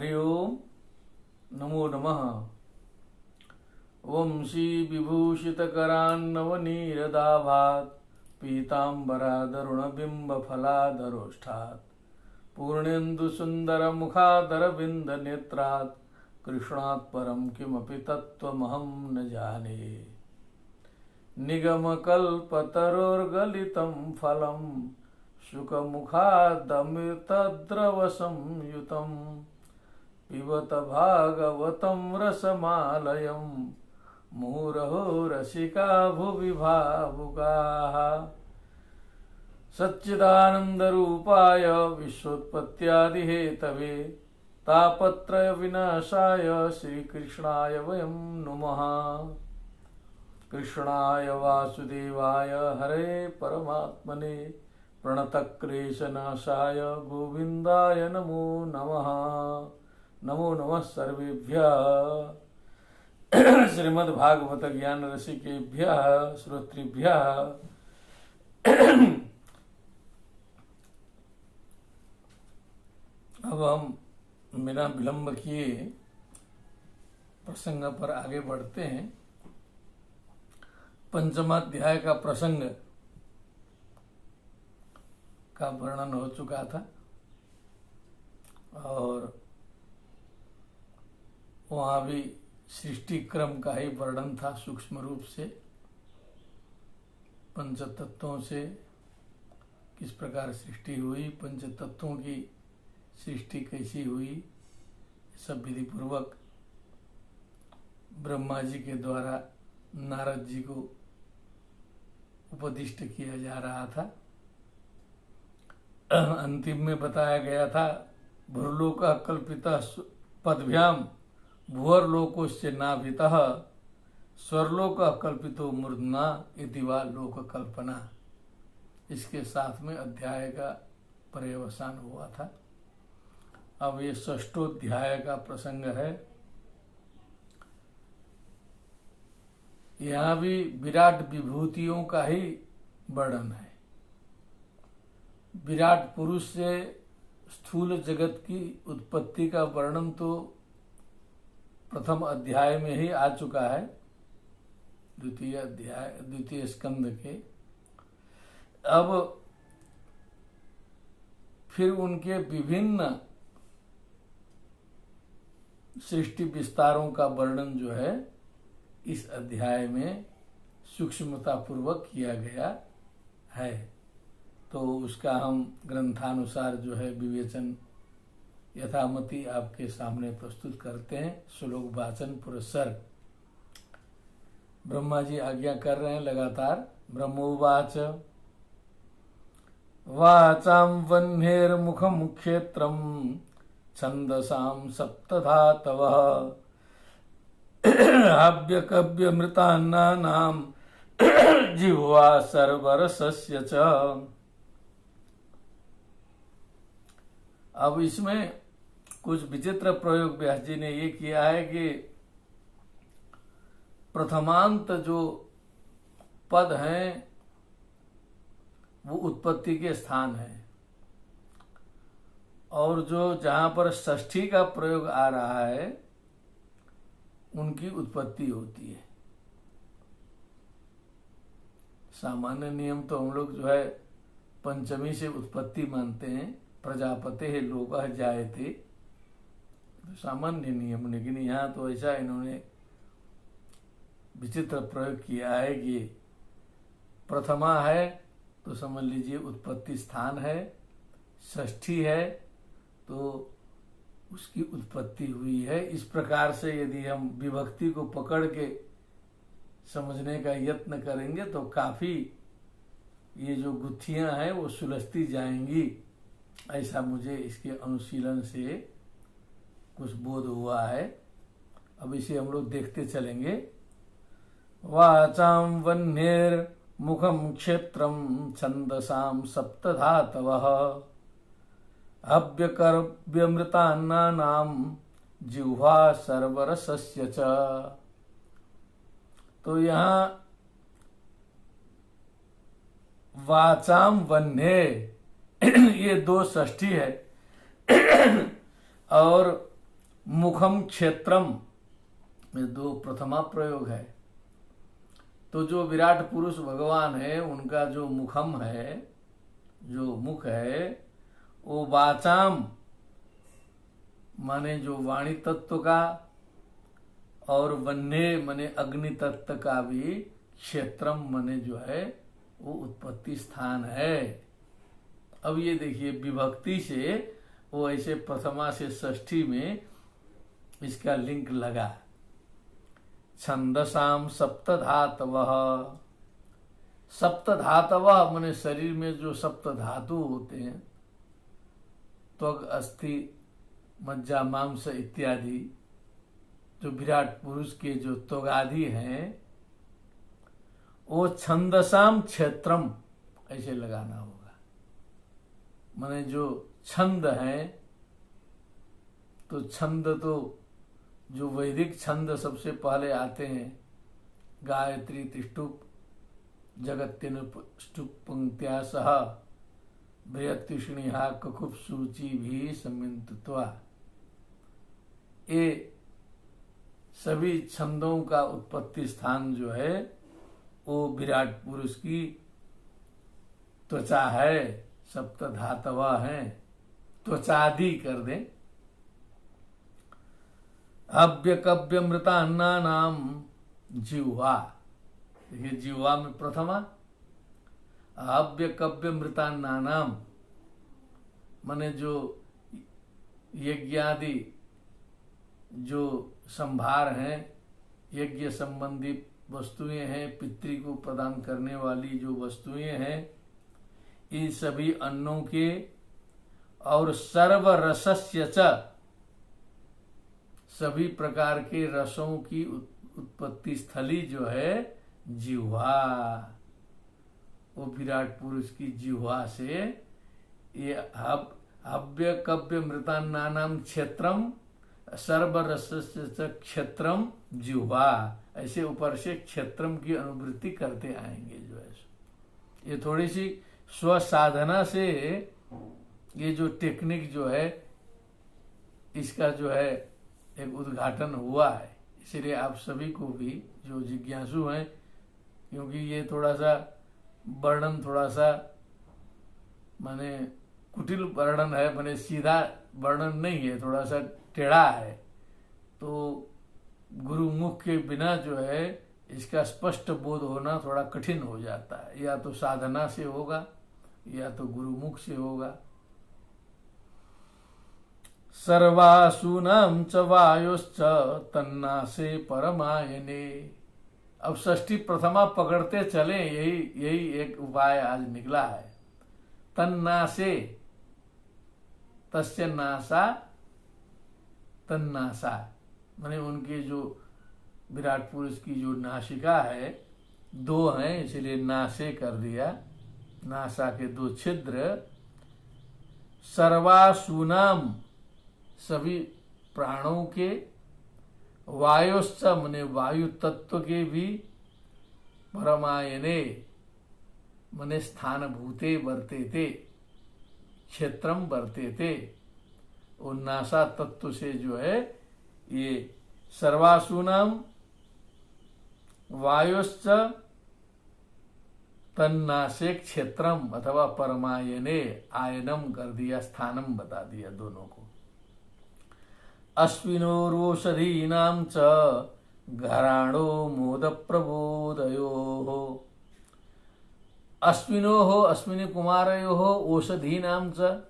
हरि ओम नमो नमः। वंशी विभूषितकरान्नवनीरदाभात् पीताम्बरादरुणबिम्बफलादरोष्ठात् पूर्णेन्दुसुन्दरमुखादरविन्दनेत्रात् कृष्णात् परं किमपि तत्त्वमहं न जाने। निगमकल्पतरोर्गलितं फलं शुकमुखादमृतद्रवसंयुतं पिबत भागवतं रसमालयं मुहुरहो रसिका भुवि भावुकाः। सच्चिदानन्दरूपाय विश्वोत्पत्त्यादिहेतवे तापत्रयविनाशाय श्रीकृष्णाय वयं नुमः। कृष्णाय वासुदेवाय हरे परमात्मने प्रणतक्लेशनाशाय गोविन्दाय नमो नमः। नमो नमः सर्वेभ्यः श्रीमद्भागवत ज्ञान रसिकेभ्यः श्रोतृभ्यः। अब हम बिना विलंब किए प्रसंग पर आगे बढ़ते हैं। पंचमाध्याय का प्रसंग का वर्णन हो चुका था और वहाँ भी सृष्टि क्रम का ही वर्णन था सूक्ष्म रूप से। पंच तत्वों से किस प्रकार सृष्टि हुई, पंच तत्वों की सृष्टि कैसी हुई, सब विधि पूर्वक ब्रह्मा जी के द्वारा नारद जी को उपदिष्ट किया जा रहा था। अंतिम में बताया गया था भूर्लोक कल्पिता पदभ्याम भुवर्लोकोस्य नाभितः स्वर्लोक कल्पितो मूर्धना इति वा लोक कल्पना। इसके साथ में अध्याय का पर्यवसान हुआ था। अब ये षष्ठोध्याय का प्रसंग है। यहाँ भी विराट विभूतियों का ही वर्णन है। विराट पुरुष से स्थूल जगत की उत्पत्ति का वर्णन तो प्रथम अध्याय में ही आ चुका है, द्वितीय स्कंद के। अब फिर उनके विभिन्न सृष्टि विस्तारों का वर्णन जो है इस अध्याय में सूक्ष्मता पूर्वक किया गया है। तो उसका हम ग्रंथानुसार जो है विवेचन यथामति आपके सामने प्रस्तुत करते हैं। श्लोक वाचन पुरस्सर। ब्रह्मा जी आज्ञा कर रहे हैं लगातार। ब्रह्मोवाच वाचां वह्नेर्मुखं क्षेत्रं छन्दसां सप्तधातवः हव्यकव्यमृतान्नानां जिह्वा सर्वरसस्य च। अब इसमें कुछ विचित्र प्रयोग व्यास जी ने ये किया है कि प्रथमांत जो पद हैं वो उत्पत्ति के स्थान है और जो जहां पर षष्ठी का प्रयोग आ रहा है उनकी उत्पत्ति होती है। सामान्य नियम तो हम लोग जो है पंचमी से उत्पत्ति मानते हैं। प्रजापते लोकः जायते, तो सामान्य नियम। लेकिन यहाँ तो ऐसा इन्होंने विचित्र प्रयोग किया है कि प्रथमा है तो समझ लीजिए उत्पत्ति स्थान है, षष्ठी है तो उसकी उत्पत्ति हुई है। इस प्रकार से यदि हम विभक्ति को पकड़ के समझने का यत्न करेंगे तो काफी ये जो गुत्थियां हैं वो सुलझती जाएंगी। ऐसा मुझे इसके अनुशीलन से कुछ बोध हुआ है। अब इसे हम लोग देखते चलेंगे। वाचां वह्नेर्मुखं क्षेत्रं छन्दसां सप्तधातवः हव्यकव्यमृतान्नानां जिह्वा सर्वरसस्य च। तो यहाँ वाचां वह्ने ये दो षष्ठी है और मुखम क्षेत्रम, ये दो प्रथमा प्रयोग है। तो जो विराट पुरुष भगवान है उनका जो मुखम है, जो मुख है, वो वाचाम माने जो वाणी तत्व का, और वन्य माने अग्नि तत्व का भी क्षेत्रम माने जो है वो उत्पत्ति स्थान है। अब ये देखिए विभक्ति से वो ऐसे प्रथमा से षष्ठी में इसका लिंक लगा। छंदसाम सप्तधातवः, सप्तधातवः माने शरीर में जो सप्त धातु होते हैं, त्वग अस्थि मज्जा मांस इत्यादि, जो विराट पुरुष के जो त्वगादि हैं, वो छंदसाम क्षेत्रम ऐसे लगाना होगा। माने जो छंद है, तो छंद तो जो वैदिक छंद सबसे पहले आते हैं, गायत्री तिष्टुप जगत्यनुष्टुप पंक्त्या सह बृहत्युष्णिहा ककुप सूची भी समिंतत्वा, ये सभी छंदों का उत्पत्ति स्थान जो है वो विराट पुरुष की त्वचा है, सप्त धातवा है, त्वचादि कर दें। अव्य कव्य मृतान्ना नाम जिह्वा, देखिए जिह्वा में प्रथमा, अव्य कव्य मृतान्ना नाम माने जो यज्ञादि जो संभार हैं, यज्ञ संबंधी वस्तुएं हैं, पितृ को प्रदान करने वाली जो वस्तुएं हैं, इन सभी अन्नों के और सर्व रसस्य च, सभी प्रकार के रसों की उत्पत्ति स्थली जो है जिह्वा, वो विराट पुरुष की जिह्वा से ये हव्य कव्य मृतान्नानाम क्षेत्रम सर्वरसस्य क्षेत्रम जिह्वा, ऐसे ऊपर से क्षेत्रम की अनुवृत्ति करते आएंगे। जो है ये थोड़ी सी स्वसाधना से ये जो टेक्निक जो है इसका जो है एक उद्घाटन हुआ है। इसलिए आप सभी को भी जो जिज्ञासु हैं, क्योंकि ये थोड़ा सा वर्णन थोड़ा सा माने कुटिल वर्णन है, माने सीधा वर्णन नहीं है, थोड़ा सा टेढ़ा है, तो गुरुमुख के बिना जो है इसका स्पष्ट बोध होना थोड़ा कठिन हो जाता है। या तो साधना से होगा या तो गुरुमुख से होगा। सर्वासूनां च वायुश्च तन्नासे परमायने, अब षष्ठी प्रथमा पकड़ते चले, यही एक उपाय आज निकला है। तन्नासे, तस्य नासा तन्नासा, माने उनके जो विराट पुरुष की जो नासिका है, दो हैं इसलिए नासे कर दिया, नासा के दो छिद्र। सर्वासूनाम, सभी प्राणों के, वायुश्च माने वायु तत्व के भी, परमायने माने स्थान भूते वर्तेते, क्षेत्रम वर्तेते, और नासा तत्व से जो है ये सर्वासूनाम वायुश्च तन्नासे क्षेत्रम अथवा परमायने, आयनम कर दिया, स्थानम बता दिया दोनों को। अश्विनोरोषधीनां च घराणो मोद प्रबोधयोः, अश्विनोः अश्विनी कुमारयोः औषधीनां च,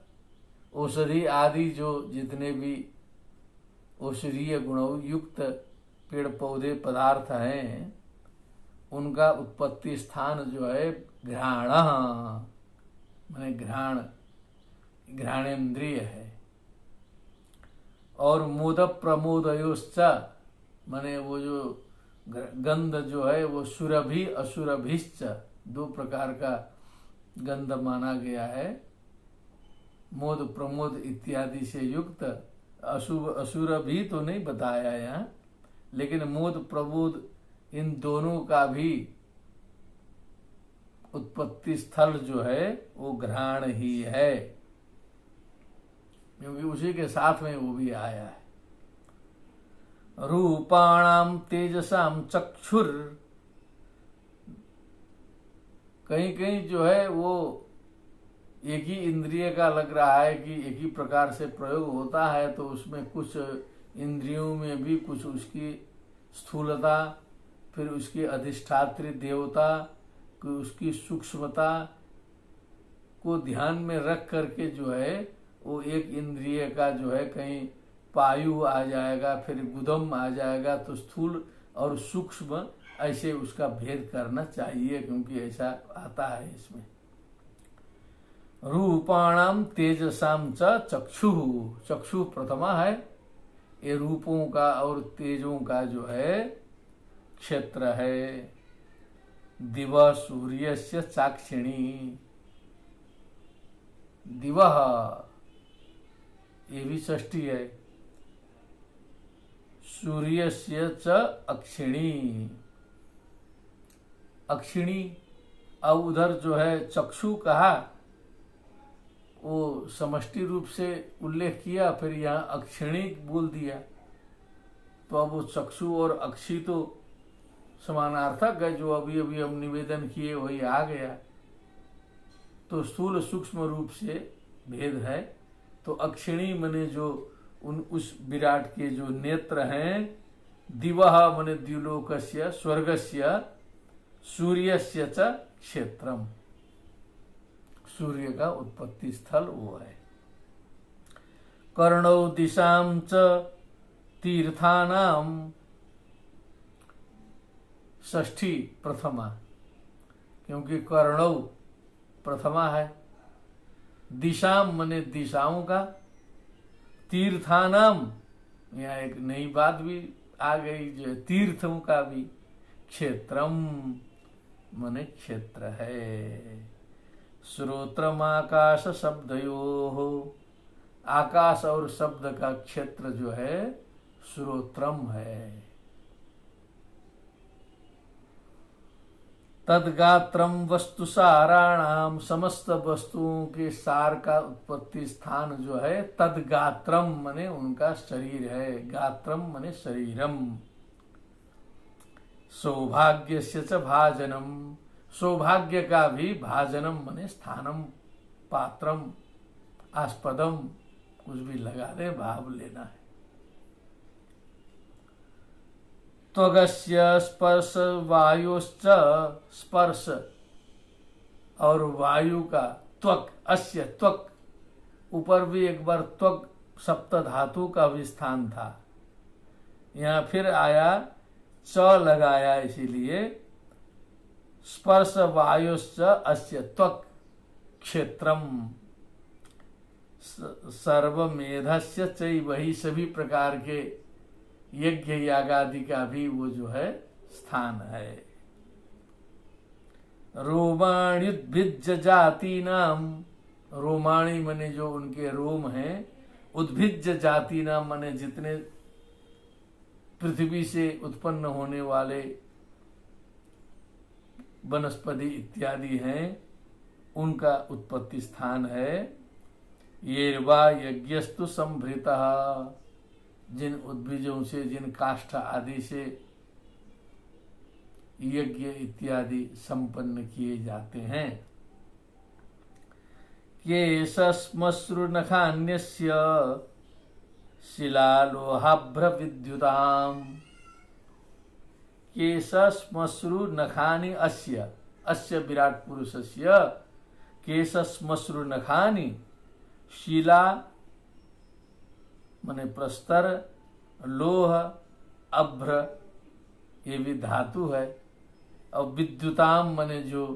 औषधि आदि जो जितने भी औषधीय गुणों युक्त पेड़ पौधे पदार्थ हैं, उनका उत्पत्ति स्थान जो है घ्राण, माने घ्राणेन्द्रिय है। और मोद प्रमोदयोश्च माने वो जो गंध जो है वो सुरभि असुरभिश्च, दो प्रकार का गंध माना गया है, मोद प्रमोद इत्यादि से युक्त। अशुभ असुर भी तो नहीं बताया यहाँ, लेकिन मोद प्रमोद इन दोनों का भी उत्पत्ति स्थल जो है वो घ्राण ही है, क्योंकि उसी के साथ में वो भी आया है। रूपाणाम तेजसाम चक्षुर, कहीं कहीं जो है वो एक ही इंद्रिय का लग रहा है कि एक ही प्रकार से प्रयोग होता है, तो उसमें कुछ इंद्रियों में भी कुछ उसकी स्थूलता, फिर उसकी अधिष्ठात्री देवता, उसकी सूक्ष्मता को ध्यान में रख करके जो है वो एक इंद्रिय का जो है कहीं पायु आ जाएगा, फिर गुदम आ जाएगा, तो स्थूल और सूक्ष्म ऐसे उसका भेद करना चाहिए, क्योंकि ऐसा आता है इसमें। रूपाणाम तेजसाम च चक्षु, चक्षु प्रथमा है, ये रूपों का और तेजों का जो है क्षेत्र है। दिव सूर्यस्य चाक्षिणी, दिवह ये भी षष्ठी है, सूर्यस्य च अक्षिणी, अक्षिणी। अब उधर जो है चक्षु कहा, वो समष्टि रूप से उल्लेख किया, फिर यहाँ अक्षिणी बोल दिया, तो अब वो चक्षु और अक्षी तो समानार्थक है, जो अभी अभी हम निवेदन किए वही आ गया। तो स्थूल सूक्ष्म रूप से भेद है। तो अक्षिणी मने जो उस विराट के जो नेत्र हैं, दिवह मने द्युलोकस्य स्वर्गस्य, सूर्यस्य च क्षेत्रम, सूर्य का उत्पत्ति स्थल वो है। कर्णौ दिशाम च तीर्थानाम, षष्ठी प्रथमा, क्योंकि कर्णौ प्रथमा है, दिशाम मने दिशाओं का, तीर्थानाम यहाँ एक नई बात भी आ गई जो तीर्थों का भी, क्षेत्रम मने क्षेत्र है। श्रोत्रमाकाश शब्दयोः, आकाश और शब्द का क्षेत्र जो है श्रोत्रम है। तदगात्रम वस्तु साराणाम, समस्त वस्तुओं के सार का उत्पत्ति स्थान जो है तदगात्रम मने उनका शरीर है, गात्रम मने शरीरम। सौभाग्यस्य च भाजनम, सौभाग्य का भी भाजनम मने स्थानम, पात्रम, आस्पदम, कुछ भी लगा दे, भाव लेना है। त्वगस्य स्पर्श वायुश्च, स्पर्श और वायु का, त्वक अस्य त्वक, ऊपर भी एक बार त्वक सप्त धातु का भी स्थान था, यहाँ फिर आया च लगाया, इसीलिए स्पर्श वायुश्च अस्य त्वक क्षेत्रम। सर्वमेधस्य चैव, वही सभी प्रकार के यज्ञ यागादि का भी वो जो है स्थान है। रोमाण्युद्भिज्य जाति नाम, रोमाणी मने जो उनके रोम हैं, उद्भिज्य जाति नाम मने जितने पृथ्वी से उत्पन्न होने वाले वनस्पति इत्यादि हैं, उनका उत्पत्ति स्थान है। ये वा यज्ञस्तु संभृतः, जिन उद्भिजों से, जिन काष्ठ आदि से यज्ञ इत्यादि संपन्न किए जाते हैं। केशश्मश्रु नखान्यस्य शिलालोहाभ्र विद्युताम, केशश्मश्रु नखानि अस्य, अस्य विराट पुरुषस्य केशश्मश्रु नखानि, शिला मने प्रस्तर, लोह, अभ्र ये भी धातु है, और विद्युताम मने जो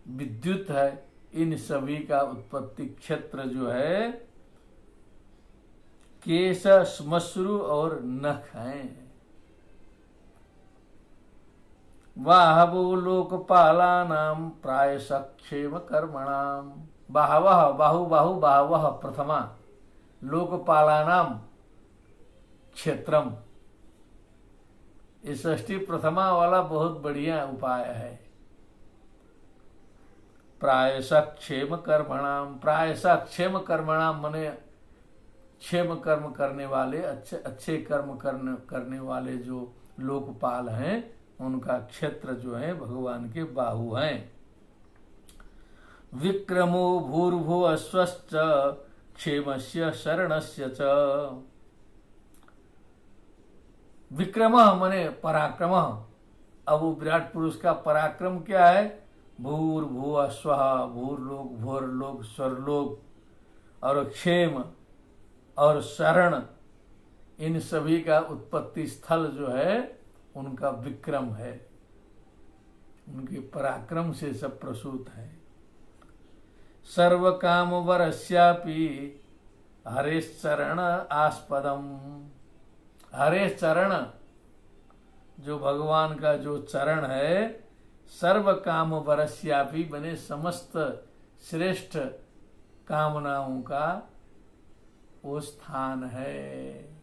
विद्युत है, इन सभी का उत्पत्ति क्षेत्र जो है केश, श्मश्रु और नख हैं। बाहवो लोकपालानाम प्रायश क्षेम कर्मणाम, बाहवः बाहु बाहु बाहवः प्रथमा, लोकपालानाम क्षेत्रम, इस षष्ठी प्रथमा वाला बहुत बढ़िया उपाय है। प्रायश क्षेम कर्मणाम, प्रायश क्षेम कर्मणाम मने क्षेम कर्म करने वाले, अच्छे अच्छे कर्म करने वाले जो लोकपाल हैं, उनका क्षेत्र जो है भगवान के बाहु हैं। विक्रमो भूर्भुवः स्वश्च क्षेमस्य शरणस्य च। विक्रम मने पराक्रम। अब वो विराट पुरुष का पराक्रम क्या है? भूर्भुवः स्वः, भूर्लोक भुवर्लोक स्वर्लोक, और क्षेम और शरण, इन सभी का उत्पत्ति स्थल जो है उनका विक्रम है। उनके पराक्रम से सब प्रसूत है। सर्व काम वरस्यापि हरेश्चरण आस्पदम। हरेश चरण, जो भगवान का जो चरण है, सर्व काम वरस्यापि बने समस्त श्रेष्ठ कामनाओं का वो स्थान है।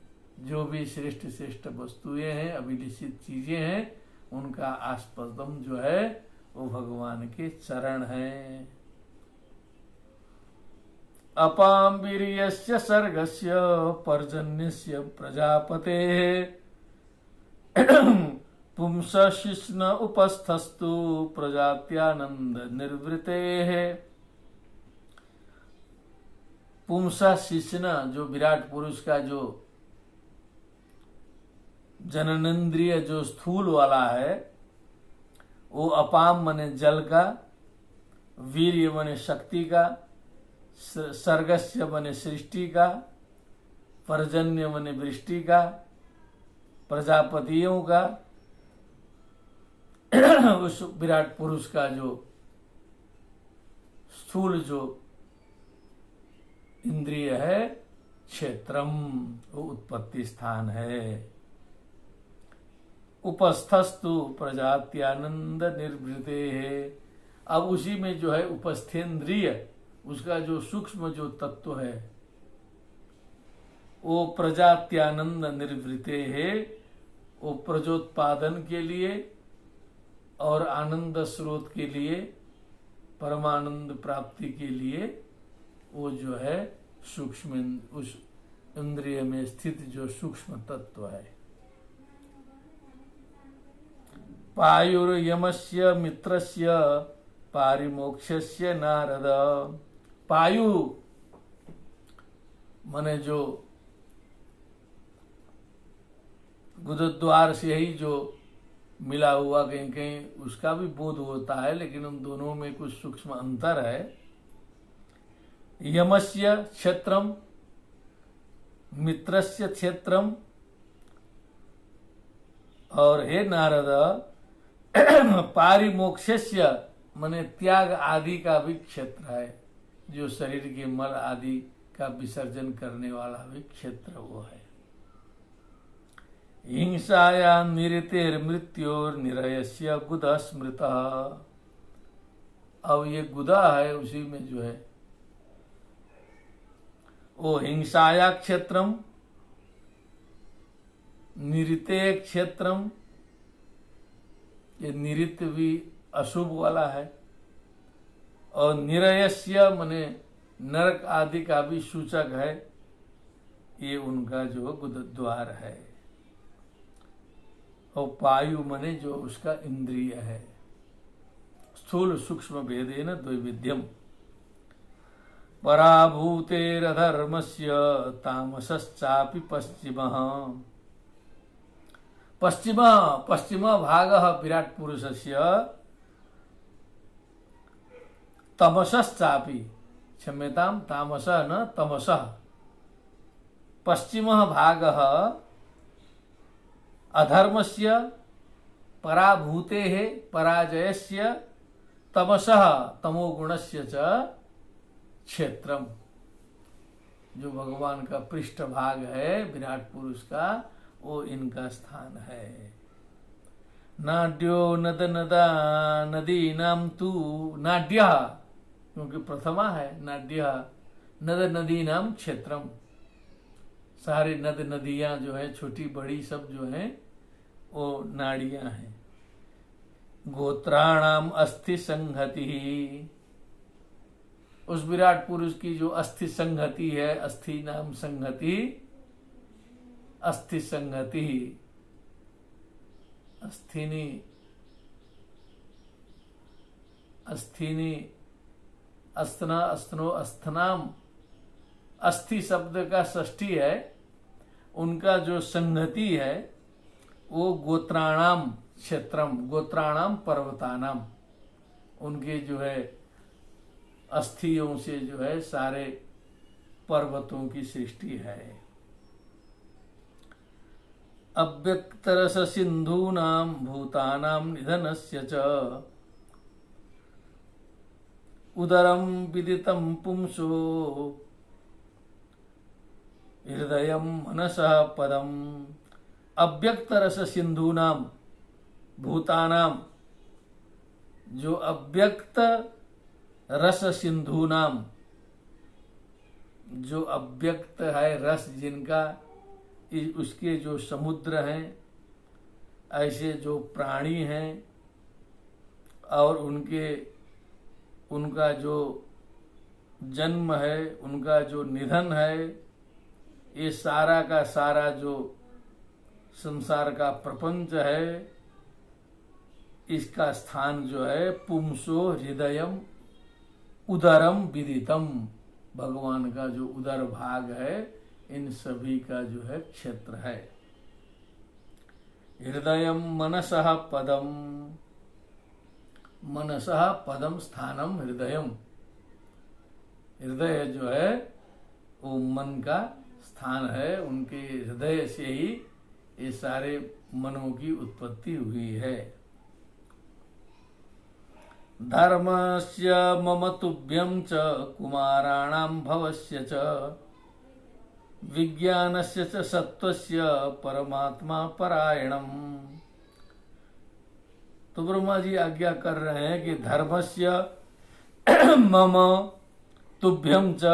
जो भी श्रेष्ठ श्रेष्ठ वस्तुएं हैं, अभिलषित चीजें हैं, उनका आस्पदम जो है वो भगवान के चरण हैं। अपां वीर्यस्य सर्गस्य पर्जन्यस्य प्रजापतेः पुंसः शिश्न उपस्थस्तु प्रजात्यानंद निर्वृतेः। पुंसः शिश्न, जो विराट पुरुष का जो जननेन्द्रिय जो स्थूल वाला है, वो अपाम मने जल का, वीर्य मने शक्ति का, सर्गस्य मने सृष्टि का, पर्जन्य मने वृष्टि का, प्रजापतियों का, उस विराट पुरुष का जो स्थूल जो इंद्रिय है, क्षेत्रम, वो उत्पत्ति स्थान है। उपस्थस्तु प्रजात्यानंद निर्वृते है। अब उसी में जो है उपस्थेंद्रिय, उसका जो सूक्ष्म जो तत्व है, वो प्रजात्यानंद निर्वृते है। वो प्रजोत्पादन के लिए और आनंद स्रोत के लिए, परमानंद प्राप्ति के लिए वो जो है सूक्ष्म, उस इंद्रिय में स्थित जो सूक्ष्म तत्व है। पायुर्यमस्य मित्रस्य पारिमोक्षस्य नारद। पायु माने जो गुदद्वार से ही जो मिला हुआ, कहीं कहीं उसका भी बोध होता है, लेकिन उन दोनों में कुछ सूक्ष्म अंतर है। यमस्य क्षेत्रम, मित्रस्य क्षेत्रम, और हे नारद पारिमोक्षस्य माने त्याग आदि का भी क्षेत्र है। जो शरीर के मल आदि का विसर्जन करने वाला भी क्षेत्र वो है। हिंसाया निरतेर्मृत्योर निरयस्य गुदा स्मृत। अब ये गुदा है, उसी में जो है वो हिंसाया क्षेत्रम, निरिते क्षेत्रम, ये निरित भी अशुभ वाला है, और निरयस्य मने नरक आदि का भी सूचक है। ये उनका जो गुदद्वार है। और पायु मने जो उसका इंद्रिय है। स्थूल सूक्ष्म भेदेन द्वैविध्यम। पराभूतेरधर्मस्य तामसश्चापि पश्चिमः। पश्चिम भागः विराट पुरुषस्य तमसश्चापि, क्षम्यतां, तामसः न तमसः। पश्चिमः भागः अधर्मस्य पराभूतेः पराजयस्य तमसः तमोगुणस्य च क्षेत्रम। जो भगवान का पृष्ठ भाग है विराट पुरुष का, वो इनका स्थान है। नाड्यो नद नदा नदीनां तु नाड्यः, क्योंकि प्रथमा है नाड्यः, नद नदीनां क्षेत्रम। सारे नद नदियां जो है, छोटी बड़ी सब जो है, वो नाड़ियां हैं। गोत्राणाम अस्थि संहति, उस विराट पुरुष की जो अस्थि संगति है, अस्थि नाम संगति, अस्थि संगति, अस्थिनी, अस्थिनी, अस्तना, अस्त्नो, अस्थनाम, अस्थि शब्द का षष्ठी है। उनका जो संगति है वो गोत्राणाम क्षेत्रम, गोत्राणाम पर्वतानाम, उनके जो है अस्थियों से जो है सारे पर्वतों की सृष्टि है। अव्यक्तरस सिंधूनाम भूतानाम निधनस्य च उदरम विदितम पुंसो हृदयम मनसः पदम। अव्यक्त रस सिंधूनाम भूतानाम, जो अव्यक्त रस सिंधूनाम, जो अव्यक्त है रस जिनका, उसके जो समुद्र हैं, ऐसे जो प्राणी हैं और उनका जो जन्म है, उनका जो निधन है, ये सारा का सारा जो संसार का प्रपंच है, इसका स्थान जो है पुंसो हृदयम उदरम विदितम, भगवान का जो उदर भाग है इन सभी का जो है क्षेत्र है। हृदयम मनसः पदम, मनसः पदम स्थानम हृदयम, हृदय जो है वो मन का स्थान है। उनके हृदय से ही ये सारे मनों की उत्पत्ति हुई है। धर्मस्य मम तुभ्यं च कुमाराणां भवस्य च विज्ञानस्य च सत्वस्य परमात्मा परायणम। तो ब्रह्मा जी आज्ञा कर रहे हैं कि धर्मस्य मम तुभ्यं च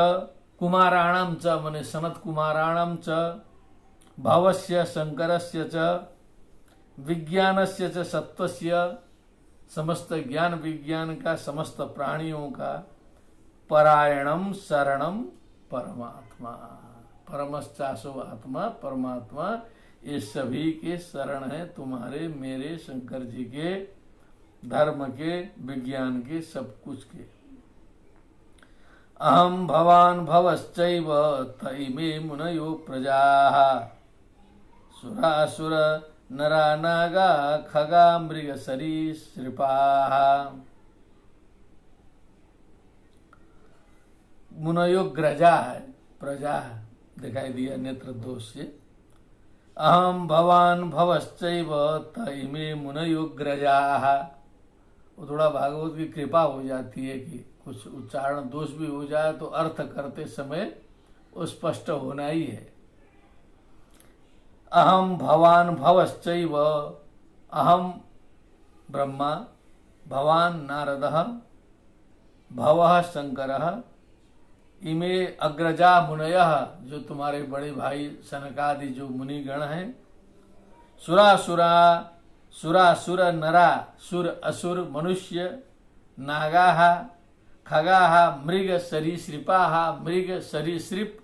कुमाराणां च, मने सनत कुमाराणां च, भवस्य शंकरस्य च, विज्ञानस्य च सत्वस्य, समस्त ज्ञान विज्ञान का, समस्त प्राणियों का, परायणम शरणम परमात्मा, परमश्चासो आत्मा, परमात्मा ये सभी के शरण है, तुम्हारे, मेरे, शंकर जी के, धर्म के, विज्ञान के, सब कुछ के। अहम भवान भवश्चैव तैमे मुनयो प्रजाः सुरासुर नरा नागा खगा मृग सरीसृपाः। मुनयो ग्रजा है, प्रजा दिखाई दिया नेत्र दोष से। अहम भवान भवश्चैव तैमे मुनयो ग्रजाः। वो थोड़ा भागवत की कृपा हो जाती है कि कुछ उच्चारण दोष भी हो जाए तो अर्थ करते समय वो स्पष्ट होना ही है। अहम भवान भवश्चैव, अहम ब्रह्मा, भवान नारदः, भवः शंकरः, इमे अग्रजा मुनयः, जो तुम्हारे बड़े भाई सनकादि जो मुनिगण हैं, सुरासुरा, सुरासुर नरा, सुर असुर मनुष्य, नागाः खगाः मृग सरीसृपाः, मृग सरीसृप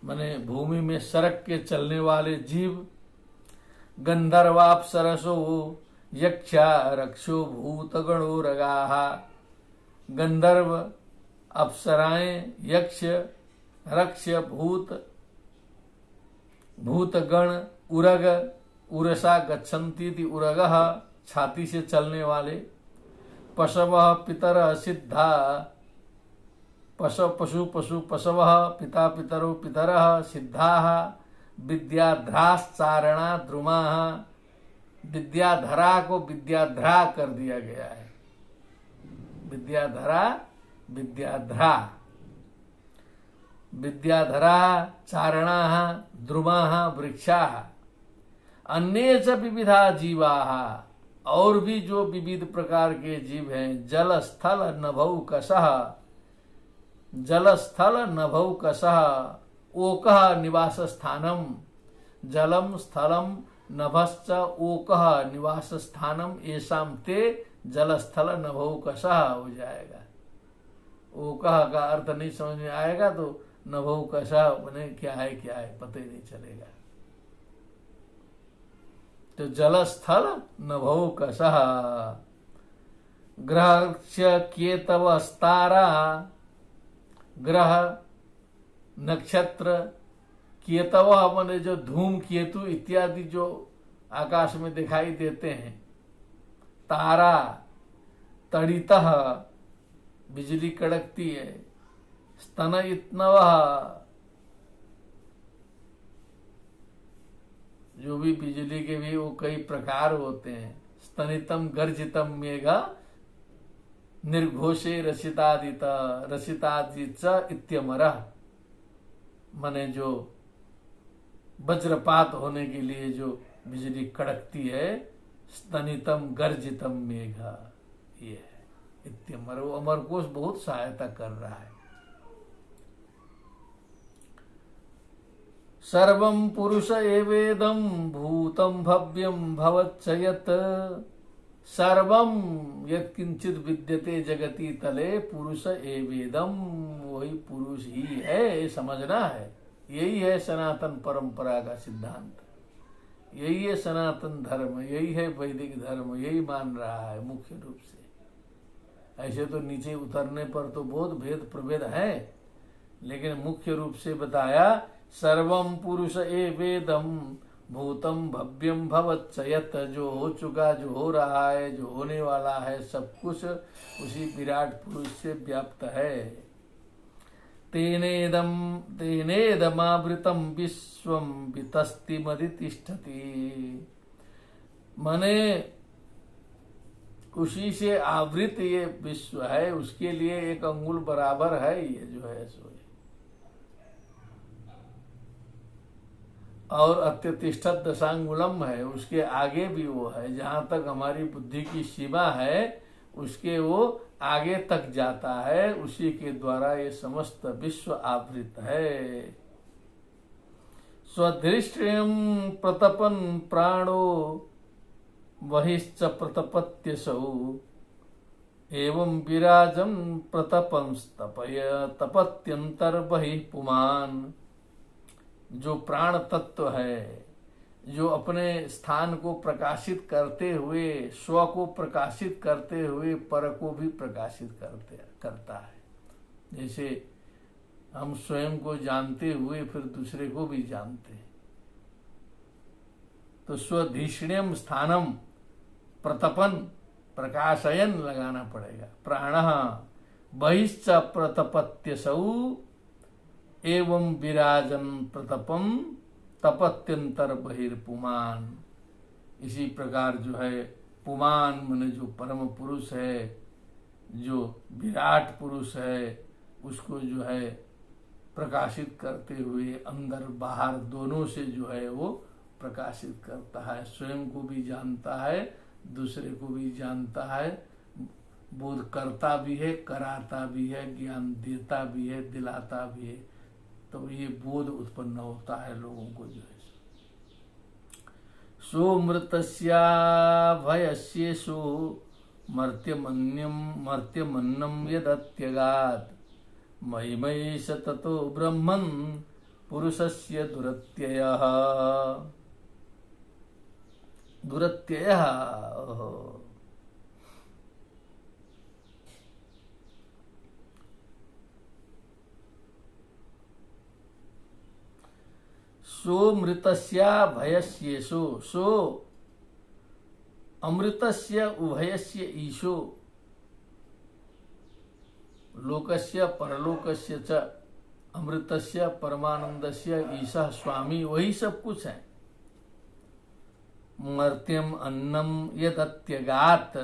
माने भूमि में सरक के चलने वाले जीव, गंधर्वाप्सरसो यक्षा रक्षो भूतगणो रगाः, गंधर्व, अप्सराएं, यक्ष, रक्ष, भूतगण, उरग, उरसा गच्छन्ति उरगः, छाती से चलने वाले, पशवः पितर सिद्धा, पशु पशवः, पिता पितरो पितरः, सिद्धाः, विद्याध्राश्चारणा द्रुमाः, विद्याधरा को विद्याध्रा कर दिया गया है, विद्याधरा विद्याध्रा, विद्याधरा चारणाः द्रुमाः वृक्षाः, अन्ये च विविधा जीवाः, और भी जो विविध प्रकार के जीव हैं, जल स्थल नभौ कशः, जल स्थल नभौ कशः, ओकः निवास स्थानम, जलम स्थलम नभश्च ओकः निवास स्थानम, येषां ते जल स्थल नभौ कशः हो जाएगा। वो कहा का अर्थ नहीं समझ में आएगा तो नभो कसा बने क्या है पता ही नहीं चलेगा। तो जल स्थल नभो कसा, ग्रह केतव स्तारा, ग्रह नक्षत्र, केतव माने जो धूम केतु इत्यादि जो आकाश में दिखाई देते हैं, तारा, तड़ितः बिजली कड़कती है, स्तन इत्नव जो भी बिजली के भी वो कई प्रकार होते हैं, स्तनितम गर्जितम मेघा निर्घोषे रसितादित रसितादित इत्यमरः, माने जो वज्रपात होने के लिए जो बिजली कड़कती है, स्तनितम गर्जितम मेघा, ये है इत्यमर। वो अमरकोश बहुत सहायता कर रहा है। सर्वं पुरुष एवेदं भूतं भव्यं भवच्च यत्, सर्वं यत्किंचित विद्यते जगति तले पुरुष एवेदम, वही पुरुष ही है, ये समझना है। यही है सनातन परंपरा का सिद्धांत, यही है सनातन धर्म, यही है वैदिक धर्म, यही मान रहा है मुख्य रूप से। ऐसे तो नीचे उतरने पर तो बहुत भेद प्रभेद है, लेकिन मुख्य रूप से बताया सर्वम पुरुष एवेदम भूतम भव्यम भवत् यत्, जो हो चुका, जो हो रहा है, जो होने वाला है, सब कुछ उसी विराट पुरुष से व्याप्त है। तेनेदमावृतम विश्वम वितस्तिमधितिष्ठति, माने उसी से आवृत ये विश्व है, उसके लिए एक अंगुल बराबर है ये जो है सो। और अत्यतिष्ठत दशांगुलम है, उसके आगे भी वो है, जहां तक हमारी बुद्धि की सीमा है उसके वो आगे तक जाता है, उसी के द्वारा ये समस्त विश्व आवृत है। स्वदृष्टियं प्रतपन प्राणो बहिश्च प्रतपत्यसौ, एवं विराजं प्रतपंस्तपय तपत्यंतर्बहिः पुमान्। जो प्राण तत्व है, जो अपने स्थान को प्रकाशित करते हुए, स्व को प्रकाशित करते हुए पर को भी प्रकाशित करता है। जैसे हम स्वयं को जानते हुए फिर दूसरे को भी जानते हैं। तो स्वधीष्ण्यम स्थानम प्रतपन, प्रकाशयन लगाना पड़ेगा। प्राणः बहिश्च प्रतपत्यसौ एवं विराजन प्रतपम तपत्यंतर बहिर्पुमान। इसी प्रकार जो है पुमान माने जो परम पुरुष है, जो विराट पुरुष है, उसको जो है प्रकाशित करते हुए अंदर बाहर दोनों से जो है वो प्रकाशित करता है। स्वयं को भी जानता है, दूसरे को भी जानता है, बोध करता भी है, कराता भी है, ज्ञान देता भी है, दिलाता भी है। तो ये बोध उत्पन्न होता है लोगों को जो है। सोमृतस्या भयस्येषु मर्त्यमन्नं यदत्यगात्, महिमैष ततो ब्रह्मन् पुरुषस्य दुरत्ययः। सो मृतस्या भयस्येषु, सो अमृतस्य उभयस्य ईशो, लोकस्य परलोकस्य च अमृतस्य परमानंदस्य ईशः स्वामी, वही सब कुछ है। मर्त्यम अन्नम यदत्यगात्,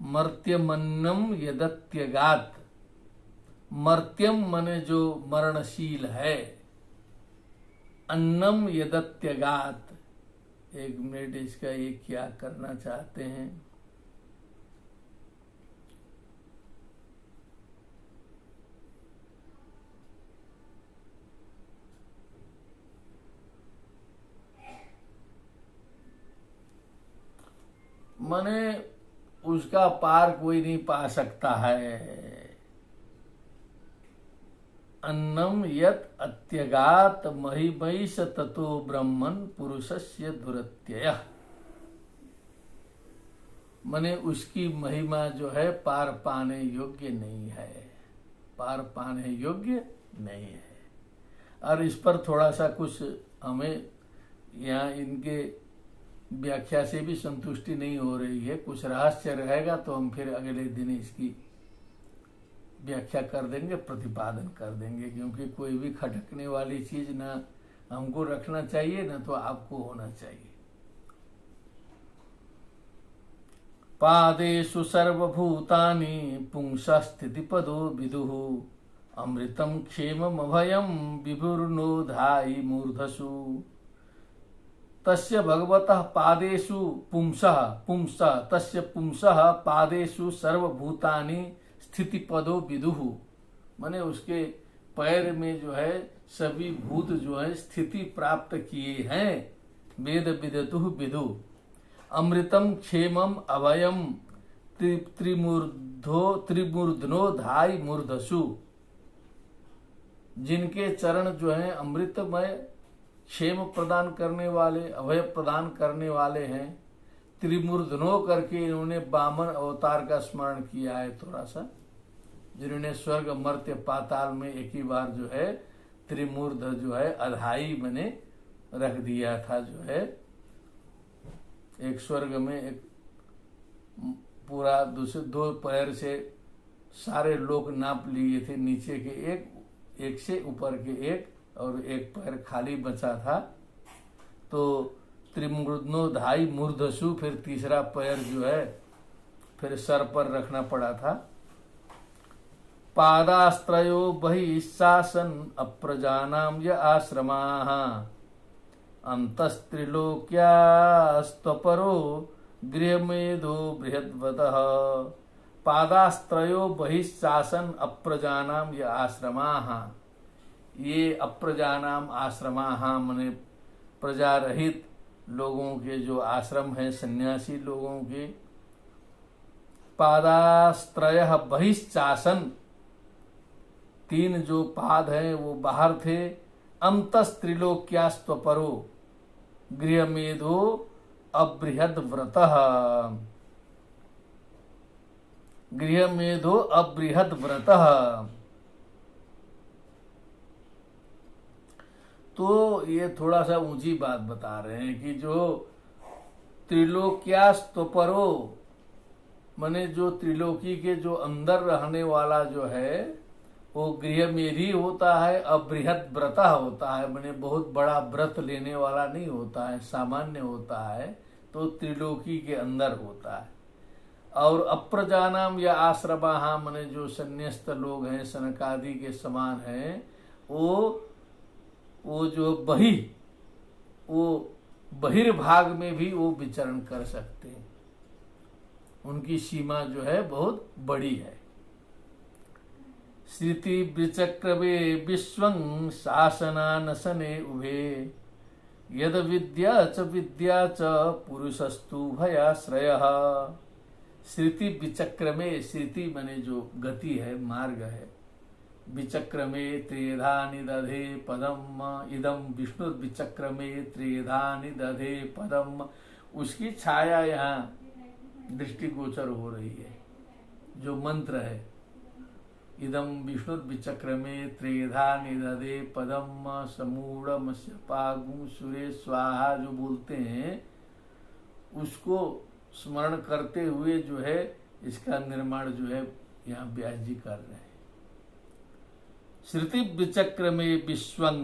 मर्त्यमन्नम यदत्यगात्। मर्त्यम माने जो मरणशील है, अन्नम यदत्यगात्। एक मिनट, इसका ये क्या करना चाहते हैं? माने उसका पार कोई नहीं पा सकता है। अन्नम यत अत्यगात महिमैष ततो ब्रह्मन पुरुषस्य दुरत्ययः। माने उसकी महिमा जो है पार पाने योग्य नहीं है, पार पाने योग्य नहीं है। और इस पर थोड़ा सा कुछ हमें यहाँ इनके व्याख्या से भी संतुष्टि नहीं हो रही है। कुछ रहस्य रहेगा तो हम फिर अगले दिन इसकी व्याख्या कर देंगे, प्रतिपादन कर देंगे, क्योंकि कोई भी खटकने वाली चीज ना हमको रखना चाहिए ना तो आपको होना चाहिए। पादेषु सर्वभूतानि पुंसा स्थितिपदो विदुः अमृतं क्षेमम् अभयं विभुर्नोधायि मूर्धसु। तस्य भगवतः पादेषु पुंसः तस्य पुंसः पादेषु सर्वभूतानि स्थितिपदो विदुः। माने उसके पैर में जो है सभी भूत जो है स्थिति प्राप्त किए हैं। वेद विदतुः विदु। अमृतम क्षेमम अभयम त्रिमूर्धनो धाय मूर्धसु। जिनके चरण जो है अमृतमय क्षेम प्रदान करने वाले, अभय प्रदान करने वाले हैं। त्रिमूर्धनो करके इन्होंने वामन अवतार का स्मरण किया है थोड़ा सा, जिन्होंने स्वर्ग मर्त्य पाताल में एक ही बार जो है त्रिमूर्ध जो है अधाई बने रख दिया था। जो है एक स्वर्ग में एक पूरा दूसरे दो पैर से सारे लोग नाप लिए थे, नीचे के एक से ऊपर के एक, और एक पैर खाली बचा था। तो त्रिमूर्धनो धाई मूर्धसु, फिर तीसरा पैर जो है फिर सर पर रखना पड़ा था। पादास्त्रयो बहिशासन अप्रजानाम य आश्रमाः अंतस्त्रिलोक्यास्तपरो गृहमेधो बृहद्वतः। पादास्त्रयो बहिशासन अप्रजानाम य आश्रमाः। ये अप्रजानाम आश्रमाः माने प्रजा रहित लोगों के जो आश्रम हैं, सन्यासी लोगों के। पादास्त्रयः बहिश्चासन, तीन जो पाद हैं वो बाहर थे। अंतस्त्रिलोक्यास्त्वपरो गृहमेधो अबृहद व्रतः। गृहमेधो अबृहद व्रतः। तो ये थोड़ा सा ऊंची बात बता रहे हैं कि जो त्रिलोक्यास्तोपरो माने जो त्रिलोकी के जो अंदर रहने वाला जो है वो गृहमेधी होता है, अबृहद व्रत होता है, माने बहुत बड़ा व्रत लेने वाला नहीं होता है, सामान्य होता है, तो त्रिलोकी के अंदर होता है। और अप्रजानाम या आश्रमाः माने जो संन्यस्त लोग हैं, सनकादि के समान हैं, वो जो वो बहिर्भाग में भी वो विचरण कर सकते हैं। उनकी सीमा जो है बहुत बड़ी है। श्रुति विचक्रवे विश्वं शासनानसने उभे यद विद्या च पुरुषस्तु भयाश्रयः। श्रुति विचक्रमे, श्रुति माने जो गति है, मार्ग है। विचक्रमे त्रेधा निदधे पदम इदम विष्णु विचक्रमे त्रेधा निदधे पदम। उसकी छाया यहाँ दृष्टिगोचर हो रही है। जो मंत्र है इदम विष्णु विचक्रमे त्रेधा निदधे पदम समूढ़ पागु सुरे स्वाहा जो बोलते हैं, उसको स्मरण करते हुए जो है इसका निर्माण जो है यहाँ व्यास जी कर रहे हैं। श्रुति विचक्रमे विश्वं,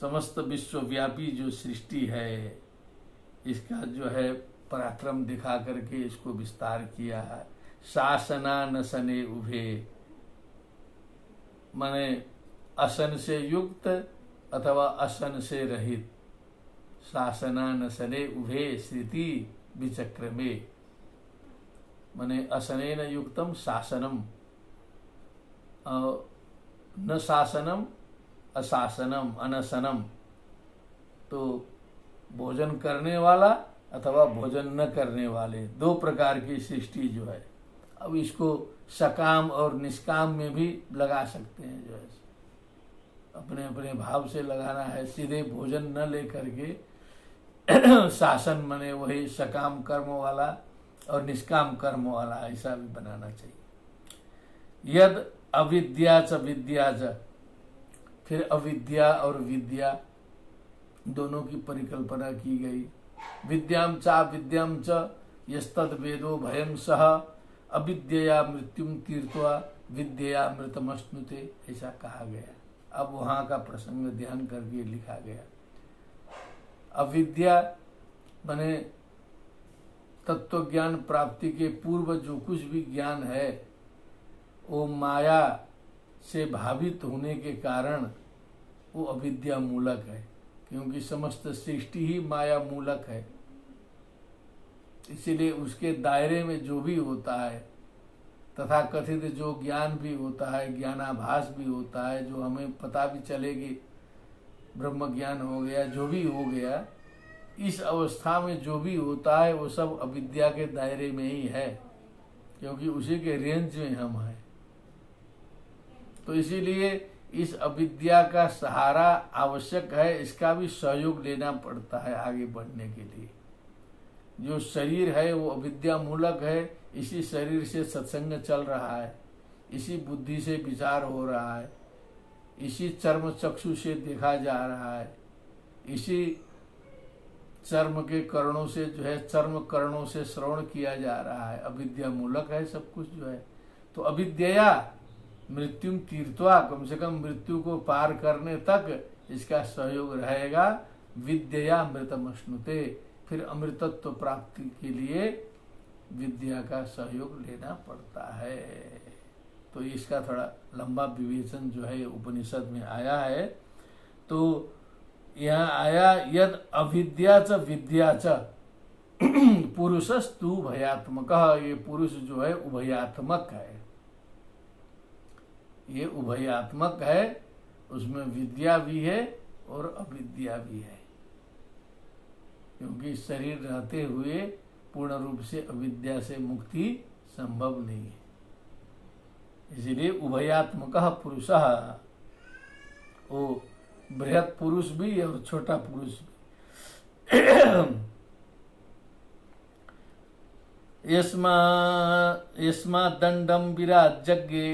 समस्त विश्वव्यापी जो सृष्टि है इसका जो है पराक्रम दिखा करके इसको विस्तार किया है। शासनानसने उभे माने असन से युक्त अथवा असन से रहित। शासनानसने उभे श्रुति विचक्रमे माने असनेन युक्तम शासनम, न शासनम अशासनम अनशनम, तो भोजन करने वाला अथवा भोजन न करने वाले, दो प्रकार की सृष्टि जो है। अब इसको सकाम और निष्काम में भी लगा सकते हैं। जो है अपने अपने भाव से लगाना है, सीधे भोजन न लेकर के शासन मने वही सकाम कर्म वाला और निष्काम कर्म वाला ऐसा भी बनाना चाहिए। यद अविद्या च विद्या च, फिर अविद्या और विद्या दोनों की परिकल्पना की गई। विद्याम चा विद्याम च यस्तद वेदो भयं सह अविद्यया मृत्युम तीर्थवा विद्यया मृतमश्नुते, ऐसा कहा गया। अब वहां का प्रसंग ध्यान करके लिखा गया। अविद्या माने तत्व ज्ञान प्राप्ति के पूर्व जो कुछ भी ज्ञान है वो माया से भावित होने के कारण वो अविद्या मूलक है, क्योंकि समस्त सृष्टि ही माया मूलक है। इसीलिए उसके दायरे में जो भी होता है, तथा कथित जो ज्ञान भी होता है, ज्ञानाभास भी होता है, जो हमें पता भी चलेगी ब्रह्म ज्ञान हो गया, जो भी हो गया, इस अवस्था में जो भी होता है वो सब अविद्या के दायरे में ही है, क्योंकि उसी के रेंज में हम हैं। तो इसीलिए इस अविद्या का सहारा आवश्यक है, इसका भी सहयोग लेना पड़ता है आगे बढ़ने के लिए। जो शरीर है वो अविद्या मूलक है, इसी शरीर से सत्संग चल रहा है, इसी बुद्धि से विचार हो रहा है, इसी चर्म चक्षु से देखा जा रहा है, इसी चर्म के कर्णों से जो है चर्म कर्णों से श्रवण किया जा रहा है। अविद्या मूलक है सब कुछ जो है। तो अविद्या मृत्युम तीर्थवा, कम से कम मृत्यु को पार करने तक इसका सहयोग रहेगा। विद्या मृतमश्नुते, फिर अमृतत्व प्राप्ति के लिए विद्या का सहयोग लेना पड़ता है। तो इसका थोड़ा लंबा विवेचन जो है उपनिषद में आया है। तो यहाँ आया यद अविद्या च विद्या च पुरुषस्तु उभयात्मक, ये पुरुष जो है उभयात्मक है, ये उभयात्मक है, उसमें विद्या भी है और अविद्या भी है, क्योंकि शरीर रहते हुए पूर्ण रूप से अविद्या से मुक्ति संभव नहीं है। इसलिए उभयात्मक पुरुष, वो बृहत पुरुष भी और छोटा पुरुष भी। यस्मा दंडम विराजज्ञे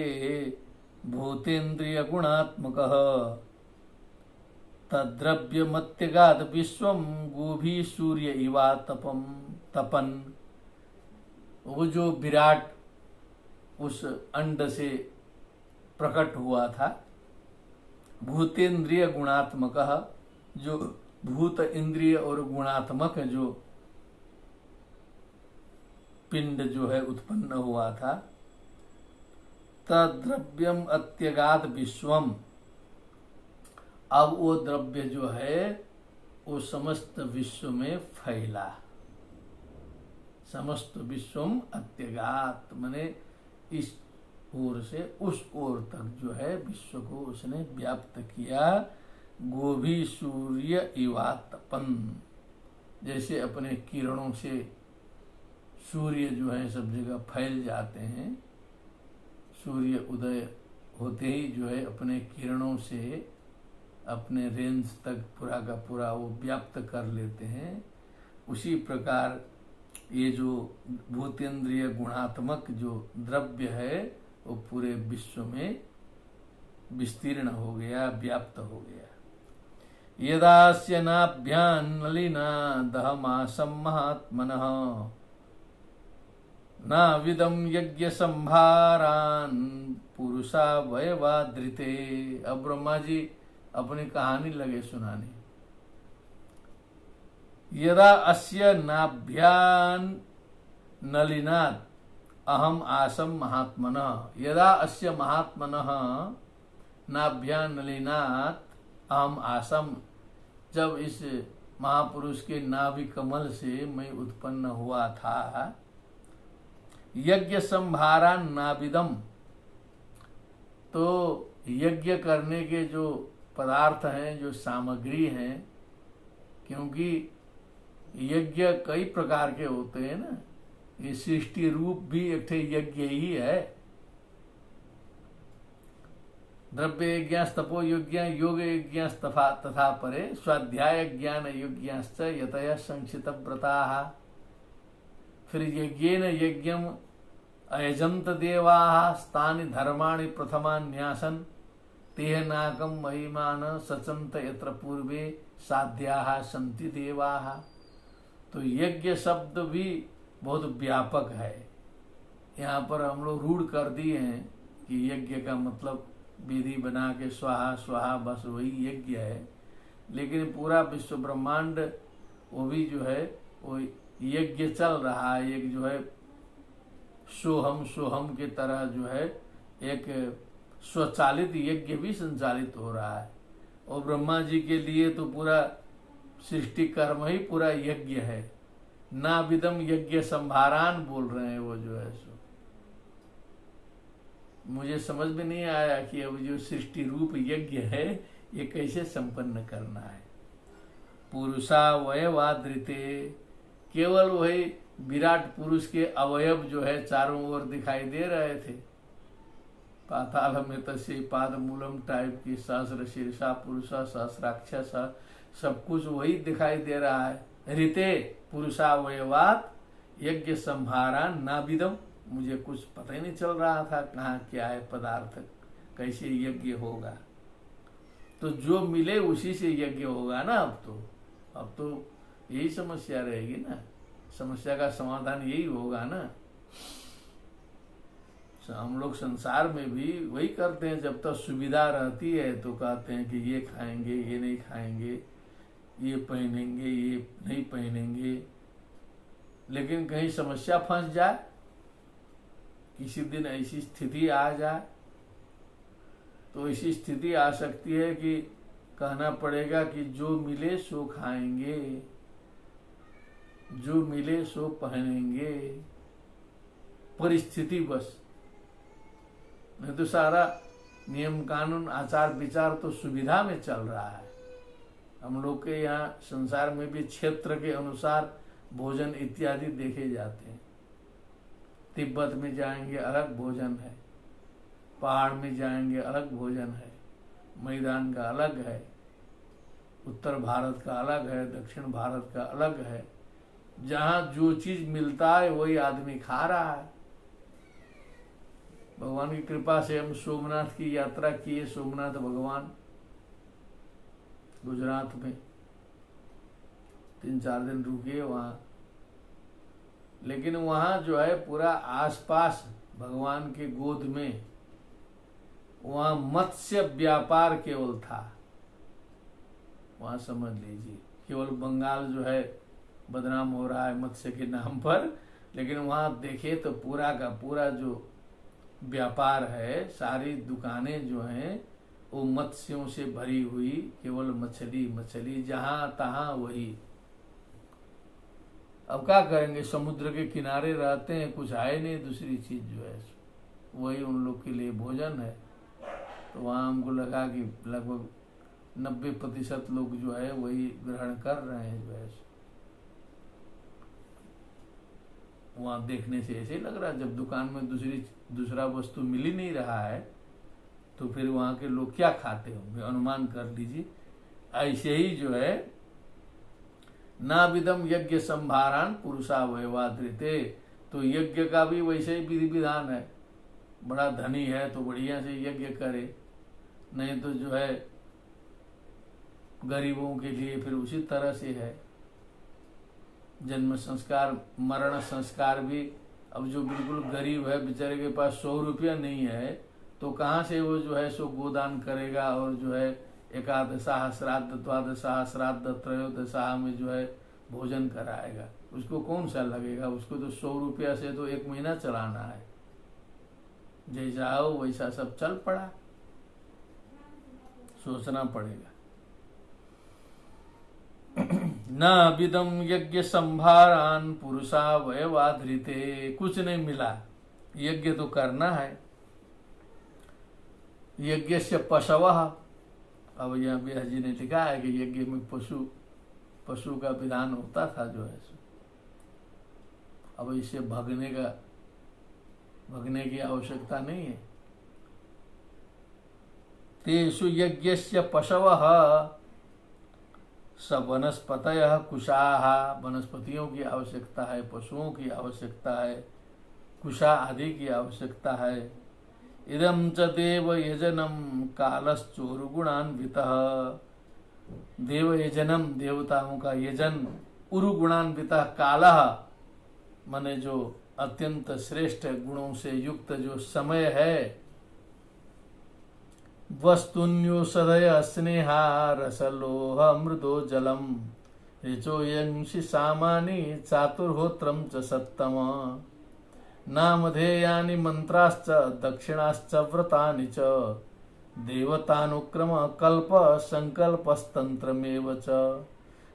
भूतेन्द्रिय गुणात्मक तद्रव्यमत्यगाद विश्वम गोभी सूर्य इवा तपन। वो जो विराट उस अंड से प्रकट हुआ था, भूतेन्द्रिय गुणात्मक, जो भूत इंद्रिय और गुणात्मक जो पिंड जो है उत्पन्न हुआ था, तद्रव्यम अत्यगात विश्वम, अब वो द्रव्य जो है वो समस्त विश्व में फैला। समस्त विश्वम अत्यगात मने इस ओर से उस ओर तक जो है विश्व को उसने व्याप्त किया। गोभी सूर्य इवा तपन, जैसे अपने किरणों से सूर्य जो है सब जगह फैल जाते हैं, सूर्य उदय होते ही जो है अपने किरणों से अपने रेंज तक पूरा का पूरा वो व्याप्त कर लेते हैं। उसी प्रकार ये जो भूतेन्द्रिय गुणात्मक जो द्रव्य है वो पूरे विश्व में विस्तीर्ण हो गया, व्याप्त हो गया। यदास्य नाभ्यान नलिना दहमासम महात्मनः न विदम यज्ञ संभारान पुरुषा वयवाधृते। अब ब्रह्मा जी अपनी कहानी लगे सुनाने। यदा अस्य नाभ्यान नलिनात् अहम आसम महात्मनः, यदा अस्य महात्मनः नाभ्यान नलिनात् अहम आसम, जब इस महापुरुष के नाभि कमल से मैं उत्पन्न हुआ था। यज्ञ संभारा नाभिदम, तो यज्ञ करने के जो पदार्थ हैं, जो सामग्री हैं, क्योंकि यज्ञ कई प्रकार के होते हैं ना, ये सृष्टि रूप भी एक यज्ञ ही है। द्रव्य यज्ञ तपो यज्ञ योग यज्ञ तथा परे स्वाध्याय ज्ञान यज्ञाश्च यतय संक्षित व्रता। फिर यज्ञेन यज्ञम अयजंत देवा स्थानि धर्माणि प्रथमान्यासन तेह नाकम महिमान सचंत यत्र पूर्वे साध्या संति देवा। तो यज्ञ शब्द भी बहुत व्यापक है। यहाँ पर हम लोग रूढ़ कर दिए हैं कि यज्ञ का मतलब विधि बना के स्वाहा स्वाहा बस वही यज्ञ है, लेकिन पूरा विश्व ब्रह्मांड वो भी जो है वो यज्ञ चल रहा है। एक जो है सोहम सोहम की तरह जो है एक स्वचालित यज्ञ भी संचालित हो रहा है। और ब्रह्मा जी के लिए तो पूरा सृष्टि कर्म ही पूरा यज्ञ है। ना विदम यज्ञ संभारान बोल रहे हैं वो जो है सो। मुझे समझ में नहीं आया कि अब जो सृष्टि रूप यज्ञ है ये कैसे संपन्न करना है। पुरुषावयवादृते, केवल वही विराट पुरुष के अवयव जो है चारों ओर दिखाई दे रहे थे। पाताल में तस्य पाद मूलम टाइप की सहस्र शीर्षा पुरुषा सहस्राक्ष सब कुछ वही दिखाई दे रहा है। ऋते पुरुषावयवात यज्ञ संभारा नाविदम, मुझे कुछ पता ही नहीं चल रहा था कहाँ क्या है पदार्थ, कैसे यज्ञ होगा। तो जो मिले उसी से यज्ञ होगा ना। अब तो यही समस्या रहेगी ना, समस्या का समाधान यही होगा ना। हम लोग संसार में भी वही करते हैं, जब तक सुविधा रहती है तो कहते हैं कि ये खाएंगे, ये नहीं खाएंगे, ये पहनेंगे, ये नहीं पहनेंगे। लेकिन कहीं समस्या फंस जाए, किसी दिन ऐसी स्थिति आ जाए, तो ऐसी स्थिति आ सकती है कि कहना पड़ेगा कि जो मिले सो खाएंगे, जो मिले सो पहनेंगे। परिस्थिति बस, नहीं तो सारा नियम कानून आचार विचार तो सुविधा में चल रहा है। हम लोग के यहाँ संसार में भी क्षेत्र के अनुसार भोजन इत्यादि देखे जाते हैं। तिब्बत में जाएंगे अलग भोजन है, पहाड़ में जाएंगे अलग भोजन है, मैदान का अलग है, उत्तर भारत का अलग है, दक्षिण भारत का अलग है। जहाँ जो चीज मिलता है वही आदमी खा रहा है। भगवान की कृपा से हम सोमनाथ की यात्रा किए। सोमनाथ भगवान गुजरात में 3-4 दिन रुके वहाँ। लेकिन वहाँ जो है पूरा आसपास भगवान के गोद में वहाँ मत्स्य व्यापार केवल था। वहाँ समझ लीजिए केवल बंगाल जो है बदनाम हो रहा है मत्स्य के नाम पर, लेकिन वहाँ देखे तो पूरा का पूरा जो व्यापार है, सारी दुकानें जो हैं वो मत्स्यों से भरी हुई, केवल मछली मछली, जहां तहां वही। अब क्या करेंगे, समुद्र के किनारे रहते हैं, कुछ आए नहीं, दूसरी चीज जो है वही उन लोग के लिए भोजन है। तो वहां हमको लगा कि लगभग 90% लोग जो है वही ग्रहण कर रहे हैं जो है। वहां देखने से ऐसे लग रहा है, जब दुकान में दूसरा वस्तु मिल ही नहीं रहा है तो फिर वहां के लोग क्या खाते होंगे, अनुमान कर लीजिए। ऐसे ही जो है ना विदम यज्ञ संभारान पुरुषावयवादृते, तो यज्ञ का भी वैसे ही विधि विधान है। बड़ा धनी है तो बढ़िया से यज्ञ करे, नहीं तो जो है गरीबों के लिए फिर उसी तरह से है। जन्म संस्कार मरण संस्कार भी, अब जो बिल्कुल गरीब है बेचारे के पास 100 रुपया नहीं है तो कहाँ से वो जो है सो गोदान करेगा, और जो है एकादशाह श्राद्ध द्वादशाह श्राद्ध त्रयोदशाह में जो है भोजन कराएगा। उसको कौन सा लगेगा, उसको तो 100 रुपया से तो 1 महीना चलाना है। जैसा हो वैसा सब चल पड़ा, सोचना पड़ेगा। न विदम यज्ञ संभारान पुरुषावयवाधृते, कुछ नहीं मिला, यज्ञ तो करना है। यज्ञ से पशवः, अब यहाँ व्यास जी ने लिखा है कि यज्ञ में पशु का विधान होता था जो है। अब इसे भगने की आवश्यकता नहीं है। तेषु यज्ञस्य पशवः स वनस्पतयः कुशाः, वनस्पतियों की आवश्यकता है, पशुओं की आवश्यकता है, कुशा आदि की आवश्यकता है। इदं च देव यजनम कालश्चोरुगुणान्वितः, देव यजनम देवताओं का यजन, उरुगुणान्वितः कालः माने जो अत्यंत श्रेष्ठ गुणों से युक्त जो समय है। वस्तुन्योषधय स्नेहा रसलोह मृदो जलम ऋचोयंषि सामानि चातुर्होत्रम च सत्तम नामधेयानि मंत्राश्च दक्षिणाश्च व्रतानि च देवतानुक्रम कल्प संकल्पस्तंत्रमेव च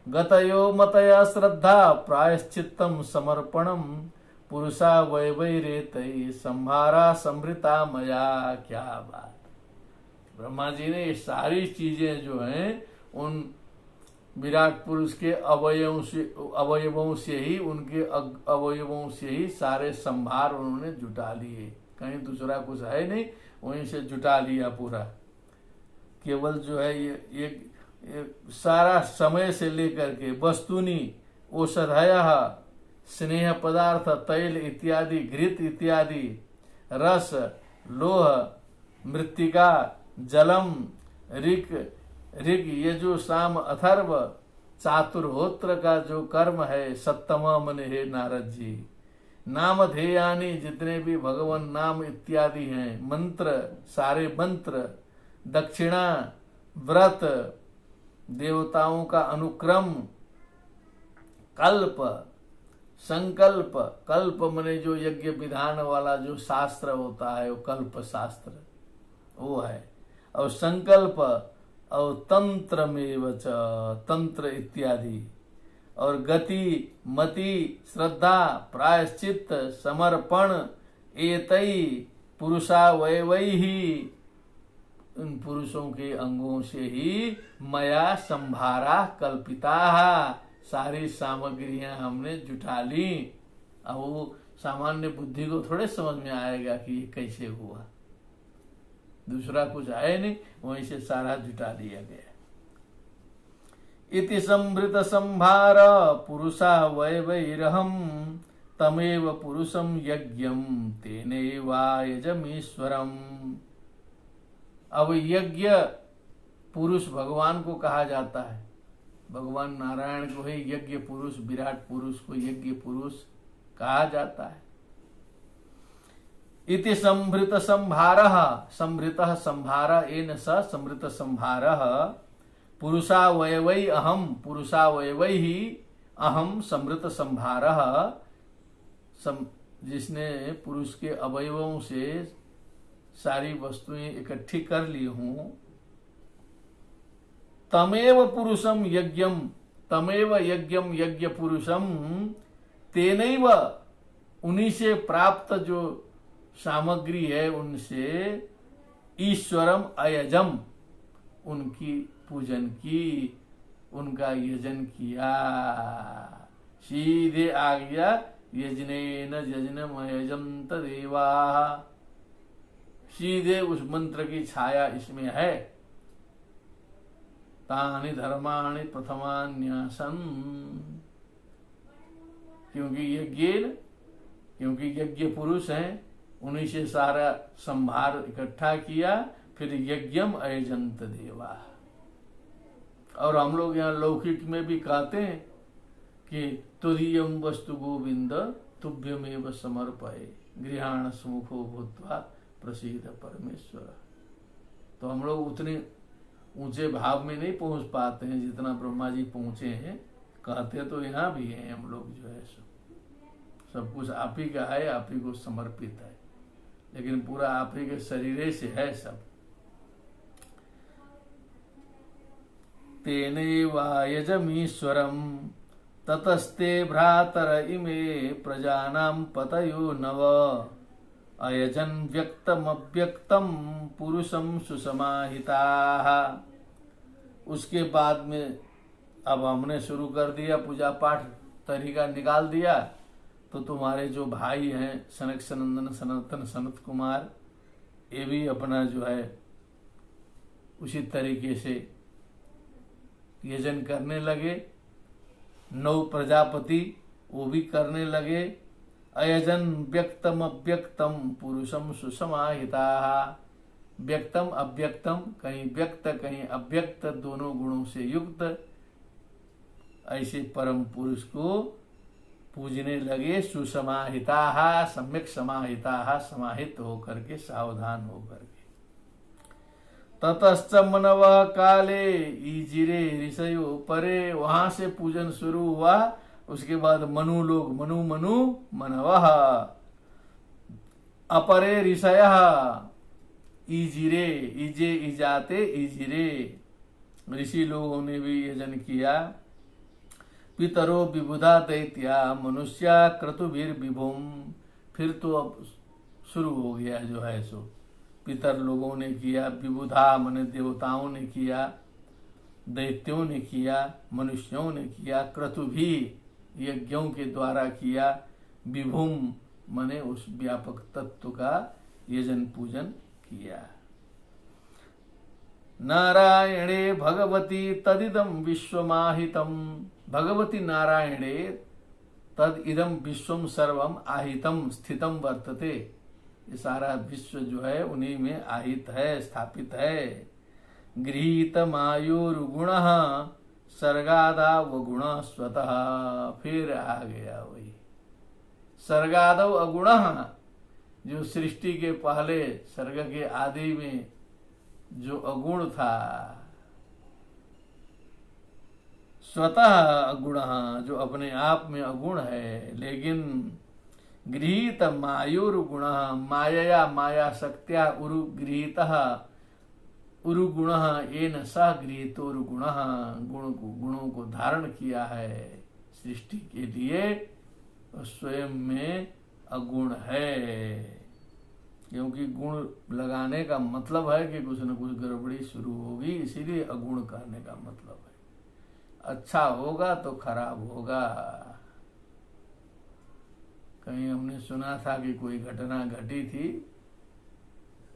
गतयो मतया श्रद्धा प्रायश्चित्तम समर्पणम पुरुषा वैवैरेतै संभारा संभृता मया। क्या बात! ब्रह्मा जी ने ये सारी चीजें जो हैं उन विराट पुरुष के अवयवों से ही, उनके अवयवों से ही सारे संभार उन्होंने जुटा लिए, कहीं दूसरा कुछ है नहीं, वहीं से जुटा लिया पूरा। केवल जो है ये सारा समय से लेकर के वस्तुनि औषधयः स्नेह पदार्थ तैल इत्यादि घृत इत्यादि रस लोह मृत्तिका जलम ऋग यजु साम अथर्व चातुर्होत्र का जो कर्म है सप्तमा मन है नारद जी। नामधेयानि जितने भी भगवान नाम इत्यादि हैं, मंत्र सारे मंत्र, दक्षिणा व्रत, देवताओं का अनुक्रम, कल्प संकल्प, कल्प मने जो यज्ञ विधान वाला जो शास्त्र होता है वो कल्प शास्त्र वो है, और संकल्प और तंत्र में च तंत्र इत्यादि, और गति मति श्रद्धा प्रायश्चित समर्पण एतई पुरुषा वैवैहि, उन पुरुषों के अंगों से ही मया संभारा कल्पिता, सारी सामग्रियां हमने जुटा ली। अब वो सामान्य बुद्धि को थोड़े समझ में आएगा कि ये कैसे हुआ, दूसरा कुछ आए नहीं, वहीं से सारा जुटा लिया गया। इति संभृत संभार पुरुषा वैवैरहम तमेव पुरुषम यज्ञम तेनैवायजमीश्वरम। अब यज्ञ पुरुष भगवान को कहा जाता है, भगवान नारायण को ही यज्ञ पुरुष, विराट पुरुष को यज्ञ पुरुष कहा जाता है। इति संभृत संभारः, संभृतः संभार एन स संभृत संभारः पुरुषा वयवै अहम, पुरुषा वयवै ही अहम संभृत संभारः, जिसने पुरुष के अवयवों से सारी वस्तुएं इकट्ठी कर ली हूं। तमेव पुरुषम यज्ञम, तमेव यज्ञम यज्ञ पुरुषम तेनैव, उन्हीं से प्राप्त जो सामग्री है उनसे ईश्वरम अयजम, उनकी पूजन की, उनका यजन किया। सीधे आ गया यजनेन यजनमयजम तदेवा, सीधे उस मंत्र की छाया इसमें है। तानि धर्माणि प्रथमान्यासन्, क्योंकि यज्ञ पुरुष हैं, उन्हीं से सारा संभार इकट्ठा किया, फिर यज्ञम अयजंत देवा। और हम लोग यहाँ लौकिक में भी कहते हैं कि तुरीयम वस्तु गोविंद तुभ्यमेव समर्पये गृहाण सुमुखो भूत्वा प्रसीद परमेश्वर। तो हम लोग उतने ऊंचे भाव में नहीं पहुंच पाते हैं जितना ब्रह्मा जी पहुंचे हैं। कहते तो यहाँ भी हैं हम लोग, जो है सब कुछ आप ही का है, आप ही को समर्पित है, लेकिन पूरा आप ही के शरीर से है सब। तेनैवायजमीश्वरम ततस्ते भ्रातर इमे प्रजानां पतयो नव अयजन व्यक्तमव्यक्तम पुरुषम सुसमाहिताः। उसके बाद में अब हमने शुरू कर दिया पूजा पाठ, तरीका निकाल दिया, तो तुम्हारे जो भाई हैं सनक सनंदन सनातन सनत कुमार, ये भी अपना जो है उसी तरीके से यजन करने लगे। 9 प्रजापति वो भी करने लगे। अयजन व्यक्तम अव्यक्तम पुरुषम सुसमाहिता। व्यक्तम अव्यक्तम, कहीं व्यक्त कहीं अव्यक्त, दोनों गुणों से युक्त ऐसे परम पुरुष को पूजने लगे। सुसमाहिता, सम्यक समाहिता, समाहित होकर के, सावधान होकर के। ततश्च मनव काले ईजिरे ऋषयो परे, वहां से पूजन शुरू हुआ। उसके बाद मनु लोग, मनु मनवः, अपरे ऋषयः, ईजिरे, ईजे ईजाते ईजिरे, ऋषि लोगों ने भी यजन किया। पितरो विबुधा दैत्या मनुष्या क्रतुभिर विभुम, फिर तो अब शुरू हो गया जो है सो। पितर लोगों ने किया, विबुधा माने देवताओं ने किया, दैत्यों ने किया, मनुष्यों ने किया, क्रतुभी यज्ञों के द्वारा किया, विभुम माने उस व्यापक तत्व का यजन पूजन किया। नारायणे भगवती तदिदम विश्वमाहितम, भगवती नारायणे तद इदम विश्वम सर्वम आहितम स्थितम वर्तते, ये सारा विश्व जो है उन्हीं में आहित है, स्थापित है। गृहीत मायुर्गुण सर्गादाव गुण स्वतः, फिर आ गया वही सर्गादव अगुण, जो सृष्टि के पहले सर्ग के आदि में जो अगुण था, स्वतः अगुण, जो अपने आप में अगुण है। लेकिन गृहीत मायुर्गुण, मायया माया शक्त्या उरु गृहीत उरुगुण येन सह गृहीतोरुगुण, गुणों को धारण किया है सृष्टि के लिए, स्वयं में अगुण है। क्योंकि गुण लगाने का मतलब है कि कुछ न कुछ गड़बड़ी शुरू होगी, इसीलिए अगुण कहने का मतलब है। अच्छा होगा तो खराब होगा। कहीं हमने सुना था कि कोई घटना घटी थी,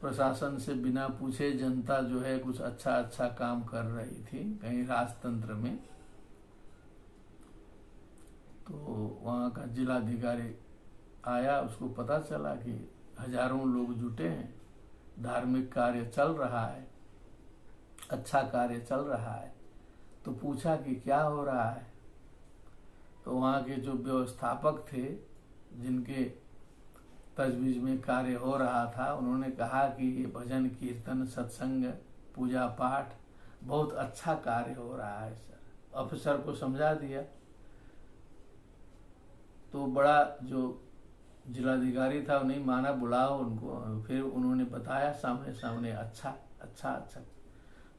प्रशासन से बिना पूछे जनता जो है कुछ अच्छा काम कर रही थी कहीं राजतंत्र में, तो वहाँ का जिलाधिकारी आया, उसको पता चला कि हजारों लोग जुटे हैं, धार्मिक कार्य चल रहा है, अच्छा कार्य चल रहा है। तो पूछा कि क्या हो रहा है, तो वहाँ के जो व्यवस्थापक थे जिनके तजवीज में कार्य हो रहा था, उन्होंने कहा कि ये भजन कीर्तन सत्संग पूजा पाठ बहुत अच्छा कार्य हो रहा है सर। अफसर को समझा दिया, तो बड़ा जो जिलाधिकारी था नहीं माना, बुलाओ उनको। फिर उन्होंने बताया सामने सामने, अच्छा।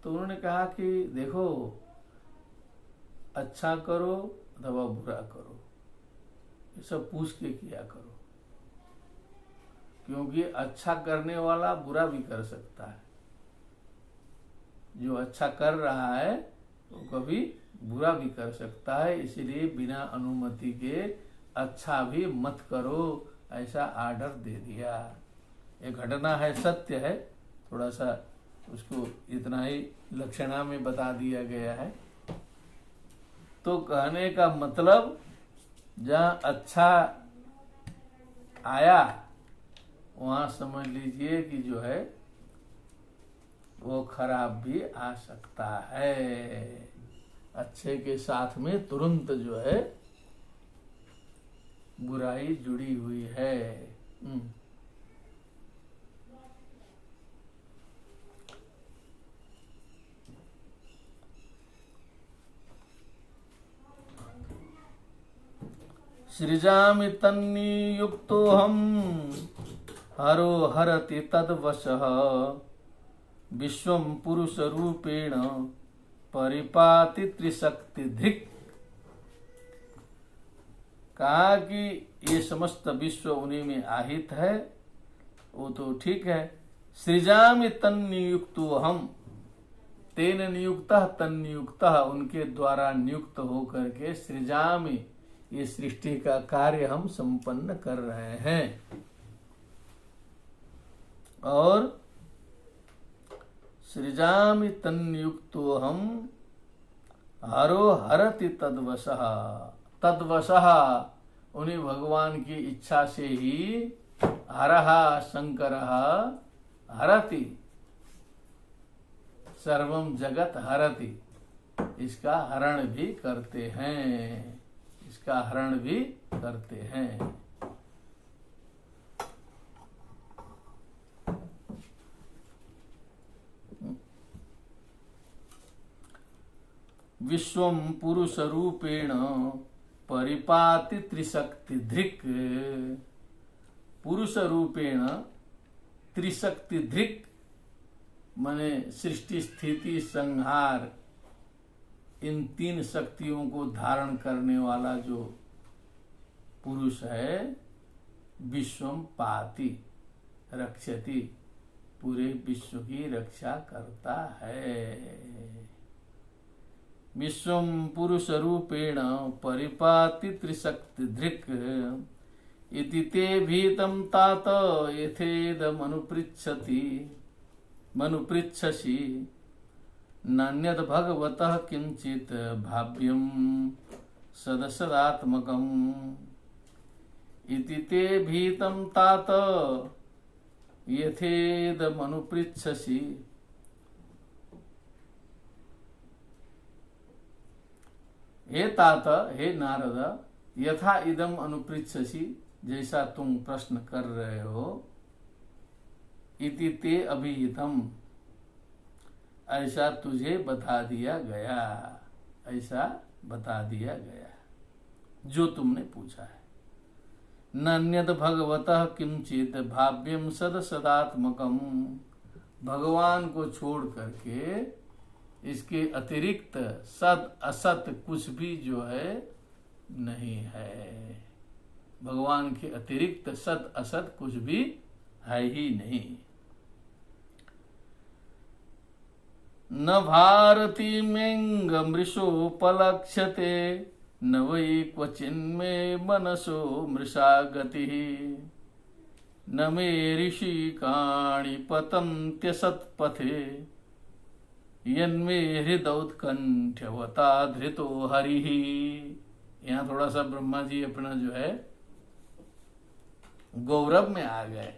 तो उन्होंने कहा कि देखो, अच्छा करो अथवा बुरा करो, ये सब पूछ के किया करो, क्योंकि अच्छा करने वाला बुरा भी कर सकता है। जो अच्छा कर रहा है वो कभी बुरा भी कर सकता है, इसीलिए बिना अनुमति के अच्छा भी मत करो, ऐसा आर्डर दे दिया। ये घटना है, सत्य है, थोड़ा सा उसको इतना ही लक्षणा में बता दिया गया है। तो कहने का मतलब, जहाँ अच्छा आया वहां समझ लीजिए कि जो है वो खराब भी आ सकता है। अच्छे के साथ में तुरंत जो है बुराई जुड़ी हुई है। सृजामि तन्नियुक्तोऽहं हरो हरति तद्वशः विश्वं पुरुषरूपेण परिपाति त्रिशक्तिधिक्। कहा कि ये समस्त विश्व उन्हीं में आहित है, वो तो ठीक है। सृजामि तन्नियुक्तोऽहं, तेन नियुक्तः तन्नियुक्तः, उनके द्वारा नियुक्त होकर के सृजामि, ये सृष्टि का कार्य हम संपन्न कर रहे हैं। और सृजामि तन्युक्तोऽहं हरो हरति तद्वशः। तद्वशः उन्हीं भगवान की इच्छा से ही हरः शंकरः हरति सर्वम जगत हरति, इसका हरण भी करते हैं, इसका हरण भी करते हैं। विश्वम पुरुष रूपेण परिपाति त्रिशक्ति धृक्। पुरुष रूपेण त्रिशक्ति धृक् माने सृष्टि स्थिति संहार इन तीन शक्तियों को धारण करने वाला जो पुरुष है, विश्वम पाति रक्षति, पूरे विश्व की रक्षा करता है। विश्वम पुरुष रूपेण परिपाति त्रिशक्ति धृक् इति ते भीतं तात मनुपृच्छसि नान्यद् भगवतः किंचित् भाव्यं सदसदात्मकम् इति ते भीतं तात यथेदमनुपृच्छसि। हे तात, हे नारद, यथा इदम अनुपृच्छसि, जैसा तुम प्रश्न कर रहे हो, इति ते अभिहितम, ऐसा तुझे बता दिया गया, ऐसा बता दिया गया जो तुमने पूछा है। नान्यद भगवतः किंचित भाव्यम सद सदात्मकम, भगवान को छोड़ करके इसके अतिरिक्त सद असत कुछ भी जो है नहीं है। भगवान के अतिरिक्त सद असत कुछ भी है ही नहीं। न भारती मेंग मृषोपलक्ष्यते न वै क्वचिन्मे मनसो मृषा गति न मे ऋषिकाणि पतन्त्यसत्पथे यन्मे हृदयोत्कंठ्यवता धृतो हरिः। यहाँ थोड़ा सा ब्रह्मा जी अपना जो है गौरव में आ गए।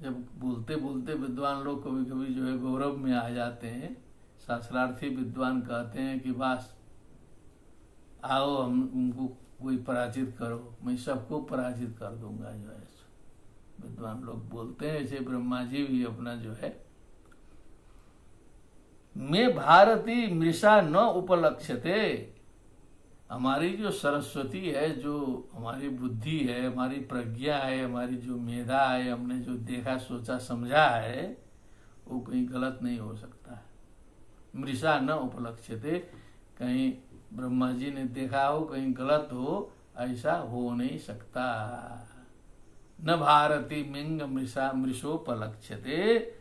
जब बोलते बोलते विद्वान लोग कभी कभी जो है गौरव में आ जाते हैं, शास्त्रार्थी विद्वान कहते हैं कि बस आओ हम उनको कोई पराजित करो, मैं सबको पराजित कर दूंगा। जो है विद्वान लोग बोलते हैं, ऐसे ब्रह्मा जी भी अपना जो है मैं भारती मृषा न उपलक्ष्यते, हमारी जो सरस्वती है, जो हमारी बुद्धि है, हमारी प्रज्ञा है, हमारी जो मेधा है, हमने जो देखा सोचा समझा है, वो कहीं गलत नहीं हो सकता है। मृषा न उपलक्ष्यते, कहीं ब्रह्मा जी ने देखा हो कहीं गलत हो, ऐसा हो नहीं सकता। न भारती मिंग मृषा मृषोपलक्ष्यते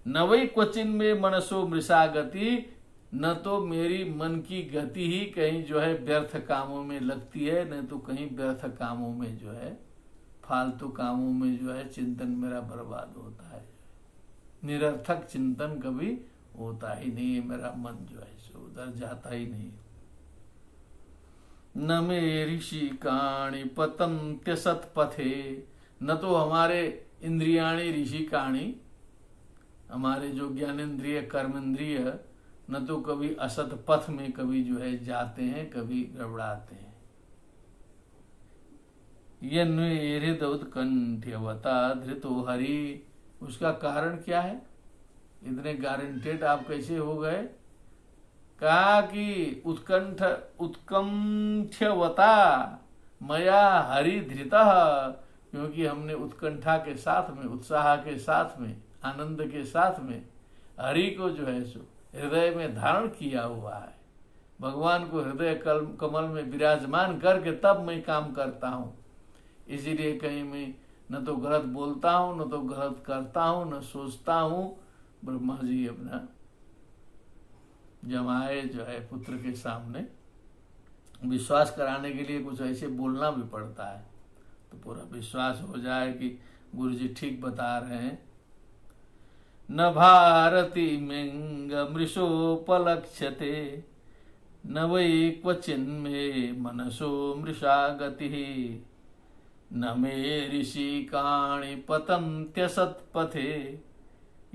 न वै क्वचिन में मनसो मृषा गति, न तो मेरी मन की गति ही कहीं जो है व्यर्थ कामों में लगती है, न तो कहीं व्यर्थ कामों में जो है फालतू कामों में जो है चिंतन मेरा बर्बाद होता है। निरर्थक चिंतन कभी होता ही नहीं है, मेरा मन जो है सो उधर जाता ही नहीं। न मे ऋषिकाणि पतन्त्य सत्पथे, न तो हमारे इंद्रियाणी ऋषिकाणी, हमारे जो ज्ञानेन्द्रिय कर्मेंद्रिय, न तो कभी असत पथ में कभी जो है जाते हैं, कभी गड़बड़ाते हैं। यन्मे हृदयोत्कंठ्यवता धृतो हरि, उसका कारण क्या है? इतने गारंटेड आप कैसे हो गए? कहा कि उत्कंठ्यवता मया हरि धृतः, क्योंकि हमने उत्कंठा के साथ में, उत्साह के साथ में, आनंद के साथ में हरि को जो है सो हृदय में धारण किया हुआ है। भगवान को हृदय कमल में विराजमान करके तब मैं काम करता हूँ। इसीलिए कहीं मैं न तो गलत बोलता हूँ, न तो गलत करता हूँ, न सोचता हूँ। ब्रह्मा जी अपना जमाए जो है पुत्र के सामने विश्वास कराने के लिए कुछ ऐसे बोलना भी पड़ता है, तो पूरा विश्वास हो जाए कि गुरु जी ठीक बता रहे हैं। न भारती मिंग मृषोपलक्ष्यते न वै क्वचिन्मे मनसो मृषा गतिः न मे ऋषिकाणि पतन्त्यसत्पथे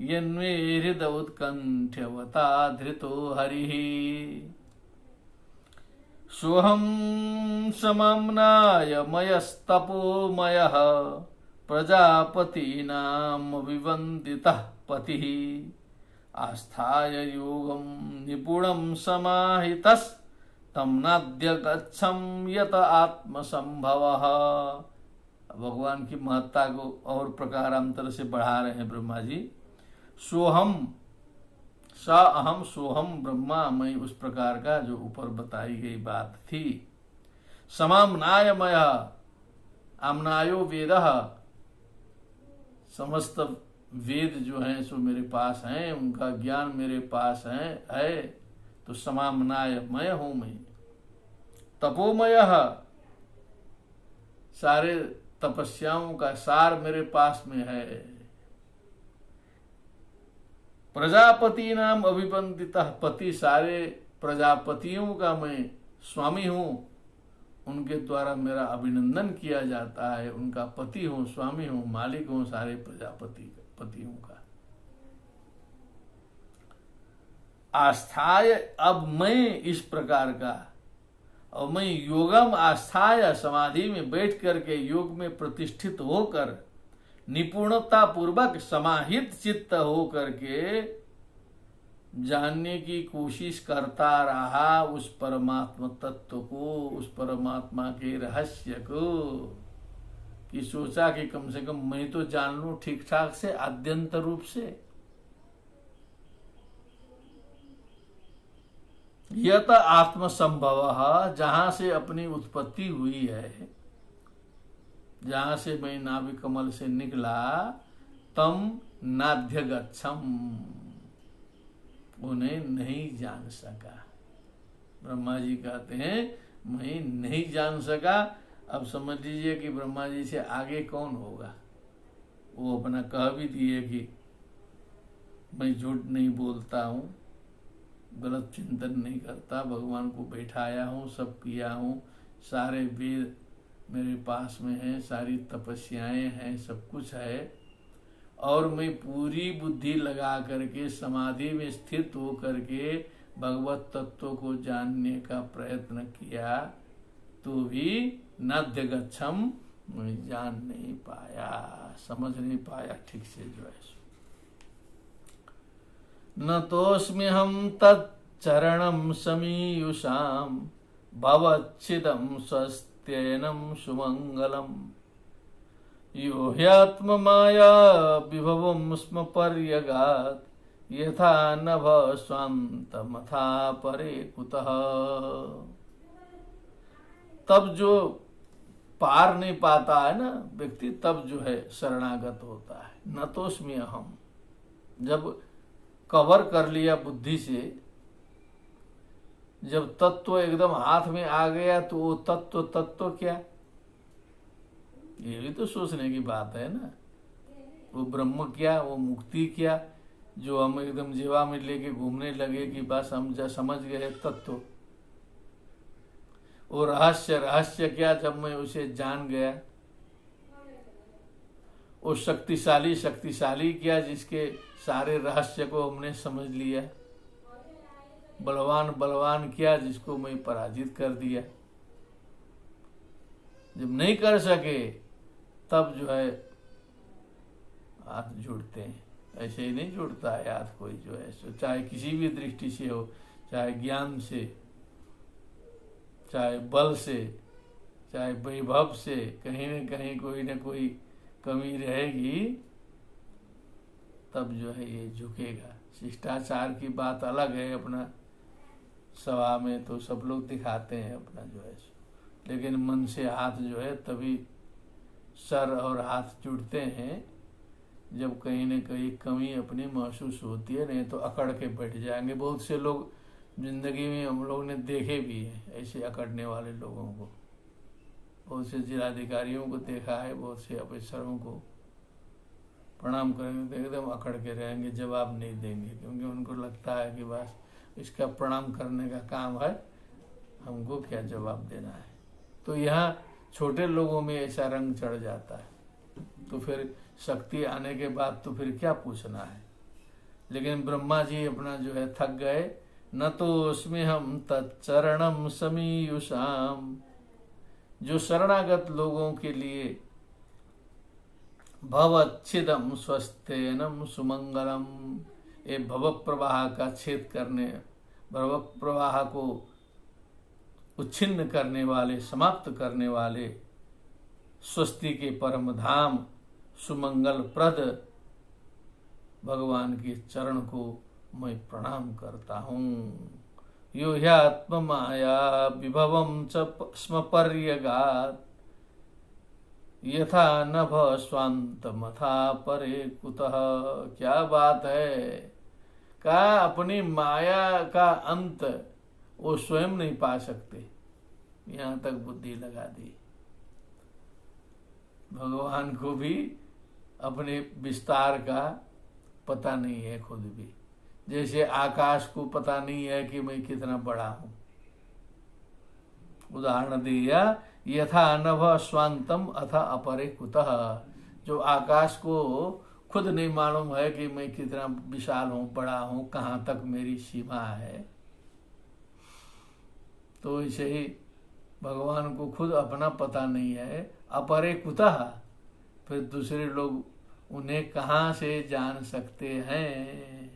यन्मे हृदय उत्कण्ठ्यवता धृतो हरिः सोऽहं समम्नायमयस्तपोमयः प्रजापतीनां विवन्दितः पतिः आस्थाय योगं निपुणं समाहितस्तं नाद्य गच्छं यत आत्मसंभवः। भगवान की महत्ता को और प्रकारांतर से बढ़ा रहे हैं ब्रह्मा जी। सोहम स अहम सोहम ब्रह्मा, मैं उस प्रकार का जो ऊपर बताई गई बात थी। समाम्नायमय, आम्नायो वेदः, समस्त वेद जो हैं सो मेरे पास हैं, उनका ज्ञान मेरे पास है तो समाम्नायमय हूं मैं। तपोमय, सारे तपस्याओं का सार मेरे पास में है। प्रजापति नाम अभिवंदितः पति, सारे प्रजापतियों का मैं स्वामी हूं, उनके द्वारा मेरा अभिनंदन किया जाता है। उनका पति हूं, स्वामी हूं, मालिक हूं सारे पतियों का। आस्थाय, अब मैं इस प्रकार का, और मैं योगम आस्थाय, समाधि में बैठ करके योग में प्रतिष्ठित होकर निपुणता पूर्वक समाहित चित्त हो करके जानने की कोशिश करता रहा उस परमात्मा तत्व को, उस परमात्मा के रहस्य को, कि सोचा कि कम से कम मैं तो जान लूं ठीक ठाक से, आद्यंत रूप से। यत आत्मसंभव, जहां से अपनी उत्पत्ति हुई है, जहां से मैं नाभि कमल से निकला, तम नाध्य गच्छम, उन्हें नहीं जान सका। ब्रह्मा जी कहते हैं मैं नहीं जान सका। अब समझ लीजिए कि ब्रह्मा जी से आगे कौन होगा। वो अपना कह भी दिए कि मैं झूठ नहीं बोलता हूं, गलत चिंतन नहीं करता, भगवान को बैठाया हूं, सब किया हूं, सारे वेद मेरे पास में है, सारी तपस्याएं हैं, सब कुछ है, और मैं पूरी बुद्धि लगा करके समाधि में स्थित हो करके भगवत तत्व को जानने का प्रयत्न किया, तो भी नाद्य गच्छम, मैं जान नहीं पाया, समझ नहीं पाया ठीक से जो है। न तोस्मि हम तच्चरणं समीयुषां भवच्छिदं स्वस्त्ययनं सुमंगलम् यो ह्यात्ममाया विभवं स्म पर्यगात् यथा नभ स्वान्तमथा परे कुतः। तब जो पार नहीं पाता है ना व्यक्ति, तब जो है शरणागत होता है। न तोस्मि अहम, जब कवर कर लिया बुद्धि से, जब तत्व एकदम हाथ में आ गया, तो वो तत्व क्या, ये भी तो सोचने की बात है ना। वो ब्रह्म क्या, वो मुक्ति क्या, जो हम एकदम जीवा में लेके घूमने लगे कि बस हम समझ गए तत्व। वो रहस्य क्या, जब मैं उसे जान गया। वो शक्तिशाली क्या, जिसके सारे रहस्य को हमने समझ लिया। बलवान क्या, जिसको मैं पराजित कर दिया। जब नहीं कर सके तब जो है हाथ जुड़ते हैं। ऐसे ही नहीं जुड़ता है हाथ कोई जो है, चाहे किसी भी दृष्टि से हो, चाहे ज्ञान से, चाहे बल से, चाहे वैभव से, कहीं न कहीं कोई न कोई कमी रहेगी, तब जो है ये झुकेगा। शिष्टाचार की बात अलग है, अपना सभा में तो सब लोग दिखाते हैं अपना जो है, लेकिन मन से हाथ जो है तभी सर और हाथ जुड़ते हैं जब कहीं न कहीं कमी अपनी महसूस होती है, नहीं तो अकड़ के बैठ जाएंगे। बहुत से लोग जिंदगी में हम लोग ने देखे भी हैं ऐसे अकड़ने वाले लोगों को। बहुत से जिलाधिकारियों को देखा है, बहुत से अफसरों को, प्रणाम करेंगे तो एकदम अकड़ के रहेंगे, जवाब नहीं देंगे, क्योंकि उनको लगता है कि बस इसका प्रणाम करने का काम है, हमको क्या जवाब देना है। तो यहाँ छोटे लोगों में ऐसा रंग चढ़ जाता है, तो फिर शक्ति आने के बाद तो फिर क्या पूछना है। लेकिन ब्रह्मा जी अपना जो है थक गए। न तो उसमें हम तच्चरणम समीयुषाम, जो शरणागत लोगों के लिए भवच्छिदम स्वस्थेनम सुमंगलम, ये भव प्रवाह का छेद करने, भव प्रवाह को उच्छिन्न करने वाले, समाप्त करने वाले, स्वस्ति के परम धाम सुमंगल प्रद भगवान के चरण को मैं प्रणाम करता हूँ। यो ह्यात्म माया विभवम च स्म पर्यगात्, यथा नभ स्वांत मथा परे कुतः। क्या बात है, का अपनी माया का अंत वो स्वयं नहीं पा सकते, यहाँ तक बुद्धि लगा दी। भगवान को भी अपने विस्तार का पता नहीं है खुद भी, जैसे आकाश को पता नहीं है कि मैं कितना बड़ा हूं। उदाहरण दिया, यथा नभ स्वांतम अथा अपरे कुतः, जो आकाश को खुद नहीं मालूम है कि मैं कितना विशाल हूं, बड़ा हूं, कहाँ तक मेरी सीमा है, तो ऐसे ही भगवान को खुद अपना पता नहीं है। अपरे कुतः, फिर दूसरे लोग उन्हें कहाँ से जान सकते हैं।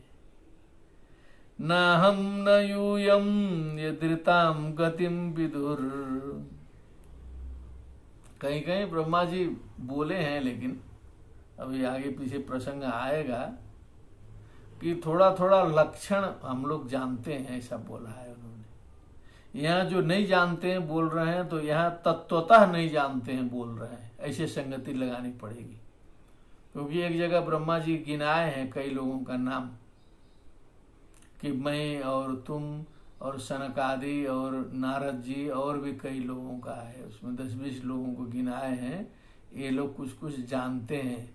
न हम न यूयम यदृताम गतिम विदुर। कहीं कहीं ब्रह्मा जी बोले हैं, लेकिन अभी आगे पीछे प्रसंग आएगा कि थोड़ा थोड़ा लक्षण हम लोग जानते हैं, ऐसा बोला है उन्होंने। यहाँ जो नहीं जानते हैं बोल रहे हैं, तो यहाँ तत्वतः नहीं जानते हैं बोल रहे हैं, ऐसे संगति लगानी पड़ेगी। क्योंकि एक जगह ब्रह्मा जी गिनाए हैं कई लोगों का नाम, कि मैं और तुम और सनकादि और नारद जी और भी कई लोगों का है, उसमें 10-20 लोगों को गिनाए हैं। ये लोग कुछ कुछ जानते हैं,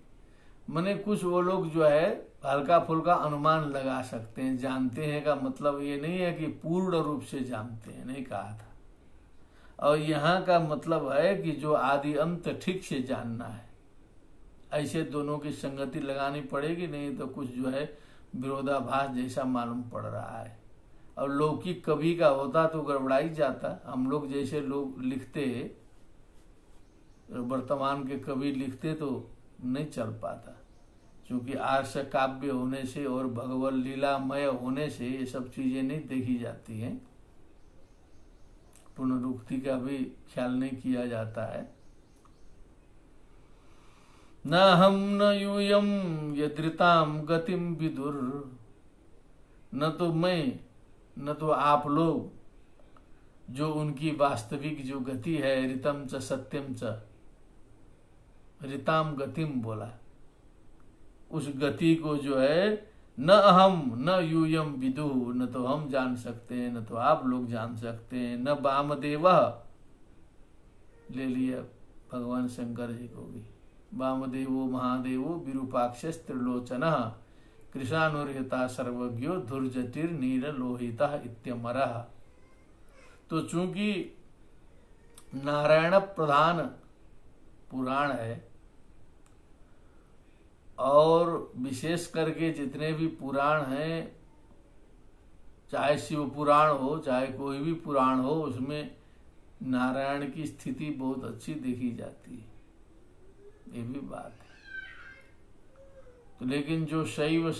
माने कुछ वो लोग जो है हल्का फुल्का अनुमान लगा सकते हैं। जानते हैं का मतलब ये नहीं है कि पूर्ण रूप से जानते हैं, नहीं कहा था। और यहाँ का मतलब है कि जो आदि अंत ठीक से जानना है, ऐसे दोनों की संगति लगानी पड़ेगी, नहीं तो कुछ जो है विरोधाभास जैसा मालूम पड़ रहा है। और लौकिक कवि का होता तो गड़बड़ाई जाता। हम लोग जैसे लोग लिखते, वर्तमान के कवि लिखते तो नहीं चल पाता, क्योंकि आर्ष काव्य होने से और भगवत लीलामय होने से ये सब चीजें नहीं देखी जाती हैं, पुनरुक्ति का भी ख्याल नहीं किया जाता है। न हम न यूयम यदृताम गतिम विदुर, न तो मैं न तो आप लोग जो उनकी वास्तविक जो गति है, ऋतम च सत्यम च, ऋताम गतिम बोला, उस गति को जो है न अहम न यूयम विदु, न तो हम जान सकते हैं, न तो आप लोग जान सकते हैं। न वामदेव, ले लिया भगवान शंकर जी को भी, वामदेवो महादेवो विरूपाक्ष त्रिलोचन कृशानुर्यता सर्वज्ञो धुर्जटिर नील लोहिता इत्यमरः। तो चूंकि नारायण प्रधान पुराण है, और विशेष करके जितने भी पुराण हैं, चाहे शिव पुराण हो चाहे कोई भी पुराण हो, उसमें नारायण की स्थिति बहुत अच्छी देखी जाती है, ये भी बात है। तो लेकिन जो शैव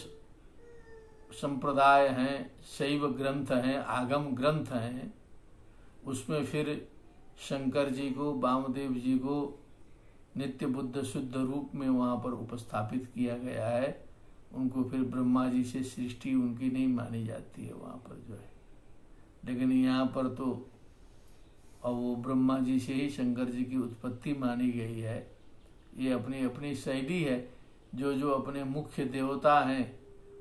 संप्रदाय हैं, शैव ग्रंथ हैं, आगम ग्रंथ हैं, उसमें फिर शंकर जी को, वामदेव जी को नित्य बुद्ध शुद्ध रूप में वहां पर उपस्थापित किया गया है। उनको फिर ब्रह्मा जी से सृष्टि उनकी नहीं मानी जाती है वहां पर जो है। लेकिन यहाँ पर तो और वो ब्रह्मा जी से ही शंकर जी की उत्पत्ति मानी गई है। ये अपनी अपनी शैली है। जो जो अपने मुख्य देवता हैं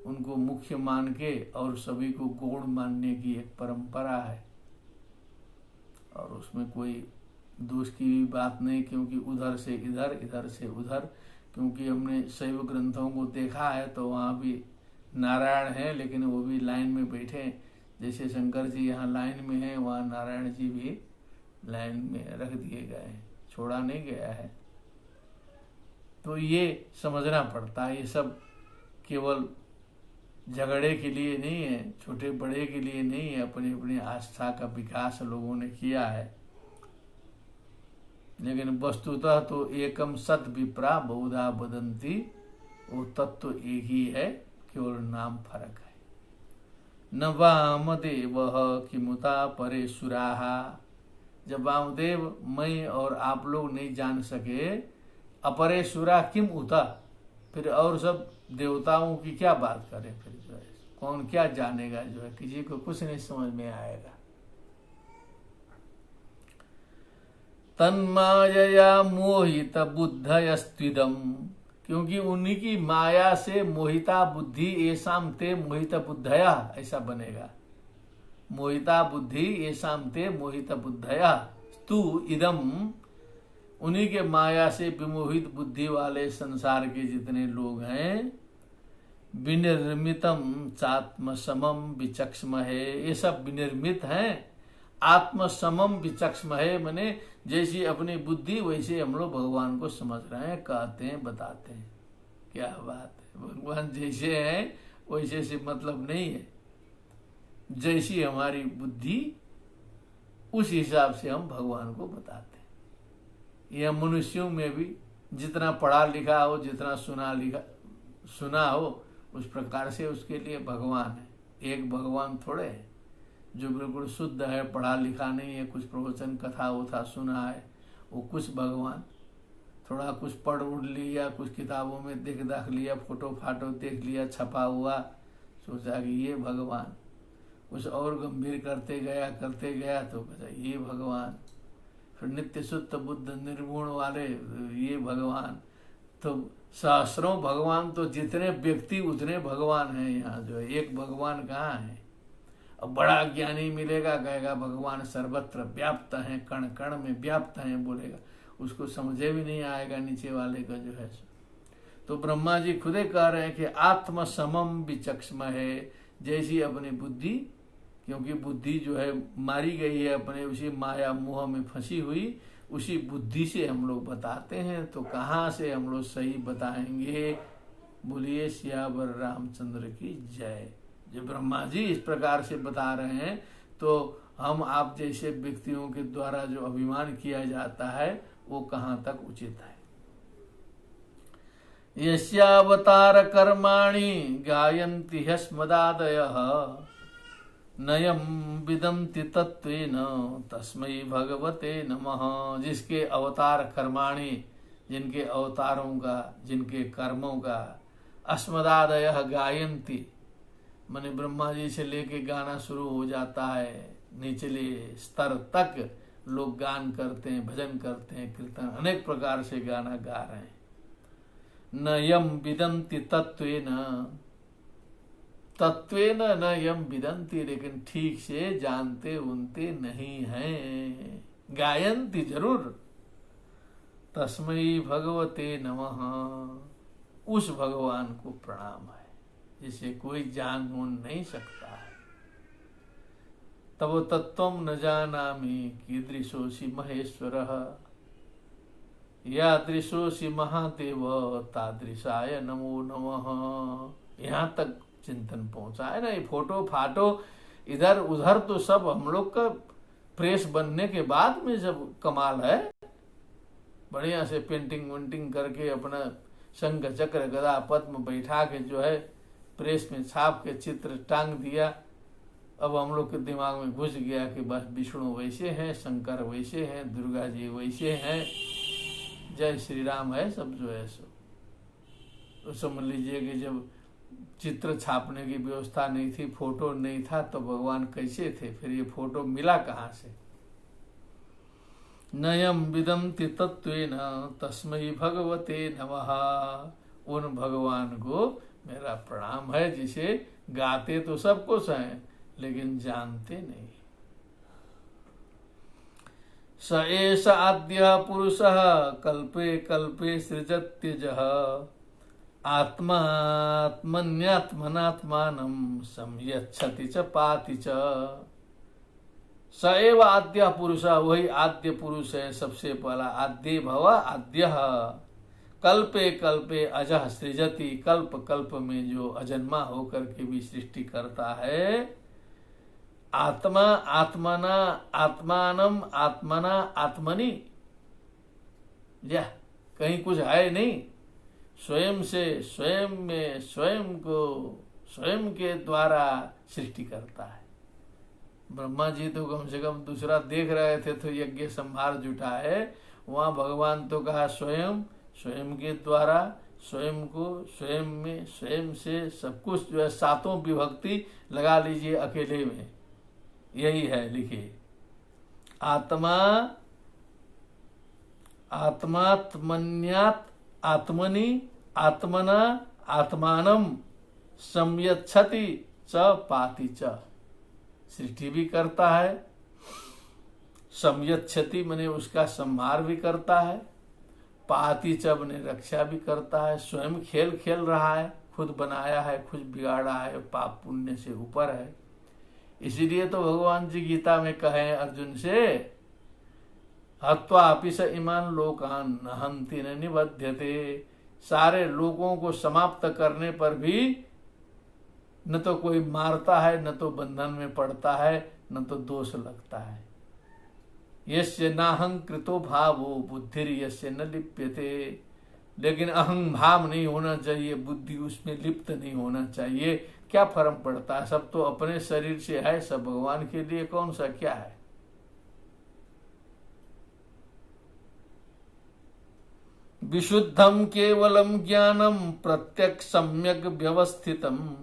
उनको मुख्य मान के और सभी को गौण मानने की एक परंपरा है, और उसमें कोई दोष की भी बात नहीं, क्योंकि उधर से इधर, इधर से उधर क्योंकि हमने शैव ग्रंथों को देखा है तो वहाँ भी नारायण है, लेकिन वो भी लाइन में बैठे हैं। जैसे शंकर जी यहाँ लाइन में हैं, वहाँ नारायण जी भी लाइन में रख दिए गए हैं, छोड़ा नहीं गया है। तो ये समझना पड़ता है, ये सब केवल झगड़े के लिए नहीं है, छोटे बड़े के लिए नहीं है, अपनी अपनी आस्था का विकास लोगों ने किया है। लेकिन वस्तुतः तो एकम सत विप्रा बहुधा वदंती, वो तत्व एक ही है, केवल नाम फर्क है। न वामदेव किमुता परे सुराहा, जब वामदेव मैं और आप लोग नहीं जान सके, अपरे सुरा किम उता, फिर और सब देवताओं की क्या बात करें, फिर जो है कौन क्या जानेगा, जो है किसी को कुछ नहीं समझ में आएगा। तन्मायया मोहित बुद्धयस्त्विदम, क्योंकि उन्हीं की माया से मोहिता बुद्धि येषाम ते मोहित बुद्धया, ऐसा बनेगा। मोहिता बुद्धि येषाम ते मोहित बुद्धया स्तु इदम, उन्हीं के माया से विमोहित बुद्धि वाले संसार के जितने लोग हैं, विनिर्मितम चात्म समम विचक्षमहे, ये सब विनिर्मित हैं। आत्म समम विचक्षमहे मने जैसी अपनी बुद्धि वैसे हम लोग भगवान को समझ रहे हैं, कहते हैं, बताते हैं। क्या बात है, भगवान जैसे हैं वैसे से मतलब नहीं है, जैसी हमारी बुद्धि उस हिसाब से हम भगवान को बताते हैं। यह मनुष्यों में भी जितना पढ़ा लिखा हो, जितना सुना हो, उस प्रकार से उसके लिए भगवान है। एक भगवान थोड़े है जो बिल्कुल शुद्ध है, पढ़ा लिखा नहीं है, कुछ प्रवचन कथा उथा सुना है, वो कुछ भगवान। थोड़ा कुछ पढ़ उड़ लिया, कुछ किताबों में देख दाख लिया, फोटो फाटो देख लिया छपा हुआ, सोचा कि ये भगवान। कुछ और गंभीर करते गया तो कहता ये भगवान। फिर नित्य शुद्ध बुद्ध निर्गुण वाले ये भगवान। तो सहस्रों भगवान, तो जितने व्यक्ति उतने भगवान हैं। यहाँ जो है एक भगवान कहाँ है। अब बड़ा ज्ञानी मिलेगा, कहेगा भगवान सर्वत्र व्याप्त हैं, कण कण में व्याप्त हैं बोलेगा, उसको समझे भी नहीं आएगा नीचे वाले का जो है। तो ब्रह्मा जी खुदे कह रहे हैं कि आत्म समम विचक्षम है, जैसी अपनी बुद्धि, क्योंकि बुद्धि जो है मारी गई है अपने उसी माया मोह में फंसी हुई, उसी बुद्धि से हम लोग बताते हैं। तो कहाँ से हम लोग सही बताएंगे। बोलिए सियावर रामचंद्र की जय। जो ब्रह्मा जी इस प्रकार से बता रहे हैं, तो हम आप जैसे व्यक्तियों के द्वारा जो अभिमान किया जाता है वो कहाँ तक उचित है। यस्यावतार कर्माणि गायन्ति ह्यस्मदादयः नयम विदन्ति तत्वेन तस्मै भगवते नमः। जिसके अवतार कर्माणि, जिनके अवतारों का, जिनके कर्मों का, अस्मदादयः गायन्ति माने ब्रह्मा जी से लेके गाना शुरू हो जाता है, निचले स्तर तक लोग गान करते हैं, भजन करते हैं, कीर्तन अनेक प्रकार से गाना गा रहे हैं। न यम विदन्ति तत्वेन, तत्वेन न यम विदन्ति, लेकिन ठीक से जानते उनते नहीं हैं। गायन्ति जरूर। तस्मै भगवते नमः, उस भगवान को प्रणाम है जिसे कोई जान नहीं सकता है। तब तत्त्वं न जानामि कीदृशोऽसि महेश्वरः, यादृशोऽसि महादेव तादृशाय नमो नमः। यहाँ तक चिंतन पहुंचा है ना। ये फोटो फाटो इधर उधर तो सब हम लोग का प्रेस बनने के बाद में जब कमाल है, बढ़िया से पेंटिंग वेंटिंग करके अपना शंख चक्र गदा पद्म बैठा के जो है प्रेस में छाप के चित्र टांग दिया। अब हम लोग के दिमाग में घुस गया कि बस विष्णु वैसे हैं, शंकर वैसे हैं, दुर्गा जी वैसे हैं, जय श्री राम है सब जो है सो। तो समझ लीजिए कि जब चित्र छापने की व्यवस्था नहीं थी, फोटो नहीं था, तो भगवान कैसे थे, फिर ये फोटो मिला कहाँ से। नयम विदन्ति तत्वेन तस्मै भगवते नमः। उन भगवान को मेरा प्रणाम है जिसे गाते तो सब कुछ हैं लेकिन जानते नहीं। स एष आद्यः पुरुषः कल्पे कल्पे सृजत्यजः आत्मात्मन्यात्मनात्मानं संयच्छति च पाति च। स एव आद्य पुरुष, वही आद्य पुरुष है, सबसे पहला आद्य भव आद्य। कल्पे कल्पे अजः सृजति, कल्प कल्प में जो अजन्मा होकर के भी सृष्टि करता है। आत्मा आत्मना आत्मानम आत्मना आत्मनि, या कहीं कुछ है नहीं, स्वयं से स्वयं में स्वयं को स्वयं के द्वारा सृष्टि करता है। ब्रह्मा जी तो कम से कम दूसरा देख रहे थे तो यज्ञ संभार जुटा है, वहां भगवान तो कहा स्वयं, स्वयं के द्वारा, स्वयं को स्वयं में स्वयं से सब कुछ जो है, सातों विभक्ति लगा लीजिए अकेले में, यही है लिखिए। आत्मा आत्मात्मन्यात् आत्मनि आत्मना आत्मानम संयच्छति च पाति च, सृष्टि भी करता है, संयच्छति मने उसका संहार भी करता है, पाति च मने रक्षा भी करता है। स्वयं खेल खेल रहा है, खुद बनाया है, खुद बिगाड़ा है, पाप पुण्य से ऊपर है। इसीलिए तो भगवान जी गीता में कहे अर्जुन से, हत्वा अपि स इमान लोकान न हन्ति न निबध्यते, सारे लोगों को समाप्त करने पर भी न तो कोई मारता है, न तो बंधन में पड़ता है, न तो दोष लगता है। यस्य नाहं कृतो भावो बुद्धिर यस्य न लिप्यते, लेकिन अहं भाव नहीं होना चाहिए, बुद्धि उसमें लिप्त नहीं होना चाहिए। क्या फर्क पड़ता है, सब तो अपने शरीर से है, सब भगवान के लिए, कौन सा क्या है। विशुद्धम केवलम ज्ञानम प्रत्यक् सम्यक व्यवस्थितम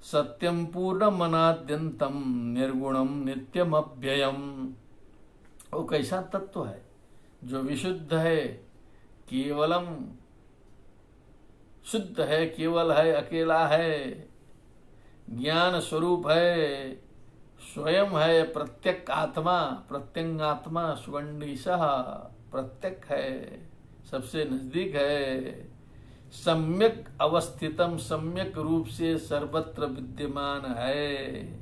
सत्यम पूर्णम अनाद्यंतम निर्गुणम नित्यम अव्ययम। वो कैसा तत्व है जो विशुद्ध है, केवलम शुद्ध है, केवल है, अकेला है, ज्ञान स्वरूप है, स्वयं है, प्रत्यक आत्मा, प्रत्यंगात्मा, सुगंडीशः प्रत्यक है, सबसे नजदीक है। सम्यक अवस्थितम, सम्यक रूप से सर्वत्र विद्यमान है,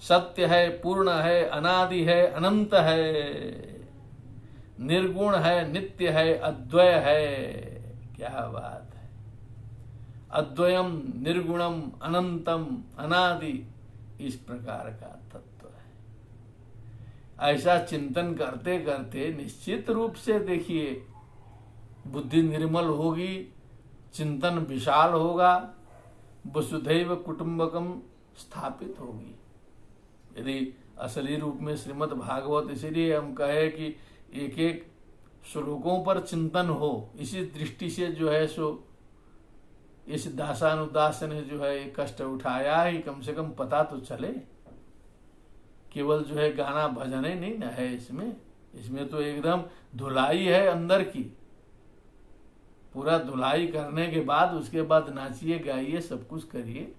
सत्य है, पूर्ण है, अनादि है, अनंत है, निर्गुण है, नित्य है, अद्वय है। क्या बात है, अद्वयम निर्गुणम अनंतम अनादि, इस प्रकार का तत्व है। ऐसा चिंतन करते करते निश्चित रूप से देखिए बुद्धि निर्मल होगी, चिंतन विशाल होगा, वसुधैव कुटुंबकम स्थापित होगी। यदि असली रूप में श्रीमद् भागवत, इसीलिए हम कहे कि एक एक श्लोकों पर चिंतन हो, इसी दृष्टि से जो है सो इस दासानुदास ने जो है कष्ट उठाया है, कम से कम पता तो चले। केवल जो है गाना भजन ही नहीं ना है इसमें तो एकदम धुलाई है अंदर की। पूरा धुलाई करने के बाद उसके बाद नाचिए गाइए सब कुछ करिए,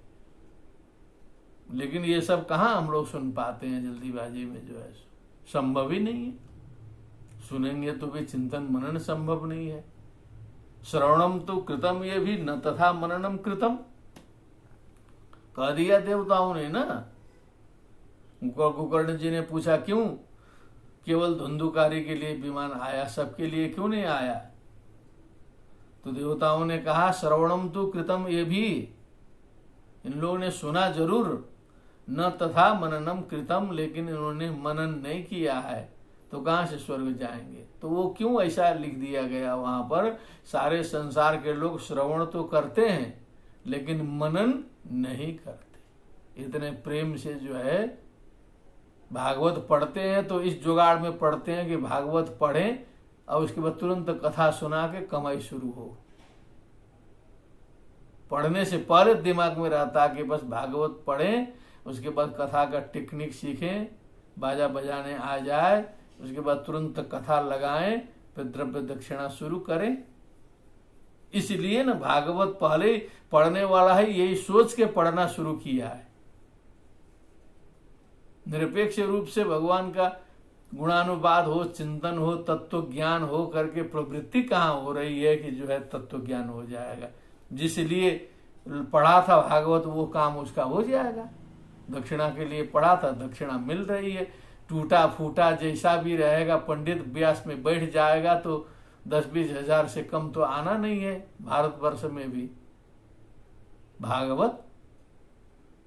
लेकिन ये सब कहाँ हम लोग सुन पाते हैं जल्दीबाजी में, जो है संभव ही नहीं है। सुनेंगे तो भी चिंतन मनन संभव नहीं है। श्रवणम तो कृतम, ये भी न तथा मननम कृतम, कह दिया देवताओं ने ना। गोकर्ण जी ने पूछा क्यों केवल धुंधुकारी के लिए विमान आया, सबके लिए क्यों नहीं आया? तो देवताओं ने कहा श्रवणम तो कृतम, ये भी इन लोगों ने सुना जरूर, न तथा मननम कृतम, लेकिन इन्होंने मनन नहीं किया है, तो कहां से स्वर्ग जाएंगे? तो वो क्यों ऐसा लिख दिया गया वहां पर? सारे संसार के लोग श्रवण तो करते हैं लेकिन मनन नहीं करते। इतने प्रेम से जो है भागवत पढ़ते हैं, तो इस जुगाड़ में पढ़ते हैं कि भागवत पढ़ें और उसके बाद तुरंत कथा सुना के कमाई शुरू हो। पढ़ने से पहले दिमाग में रहता कि बस भागवत पढ़ें, उसके बाद कथा का टेक्निक सीखें, बाजा बजाने आ जाए, उसके बाद तुरंत कथा लगाएं, फिर द्रव्य दक्षिणा शुरू करें। इसलिए ना भागवत पहले पढ़ने वाला है यही सोच के पढ़ना शुरू किया है। निरपेक्ष रूप से भगवान का गुणानुवाद हो, चिंतन हो, तत्व ज्ञान हो करके प्रवृत्ति कहाँ हो रही है कि जो है तत्व ज्ञान हो जाएगा। जिसलिए पढ़ा था भागवत वो काम उसका हो जाएगा। दक्षिणा के लिए पढ़ा था, दक्षिणा मिल रही है। टूटा फूटा जैसा भी रहेगा, पंडित व्यास में बैठ जाएगा तो 10-20 हजार से कम तो आना नहीं है भारतवर्ष में भी भागवत।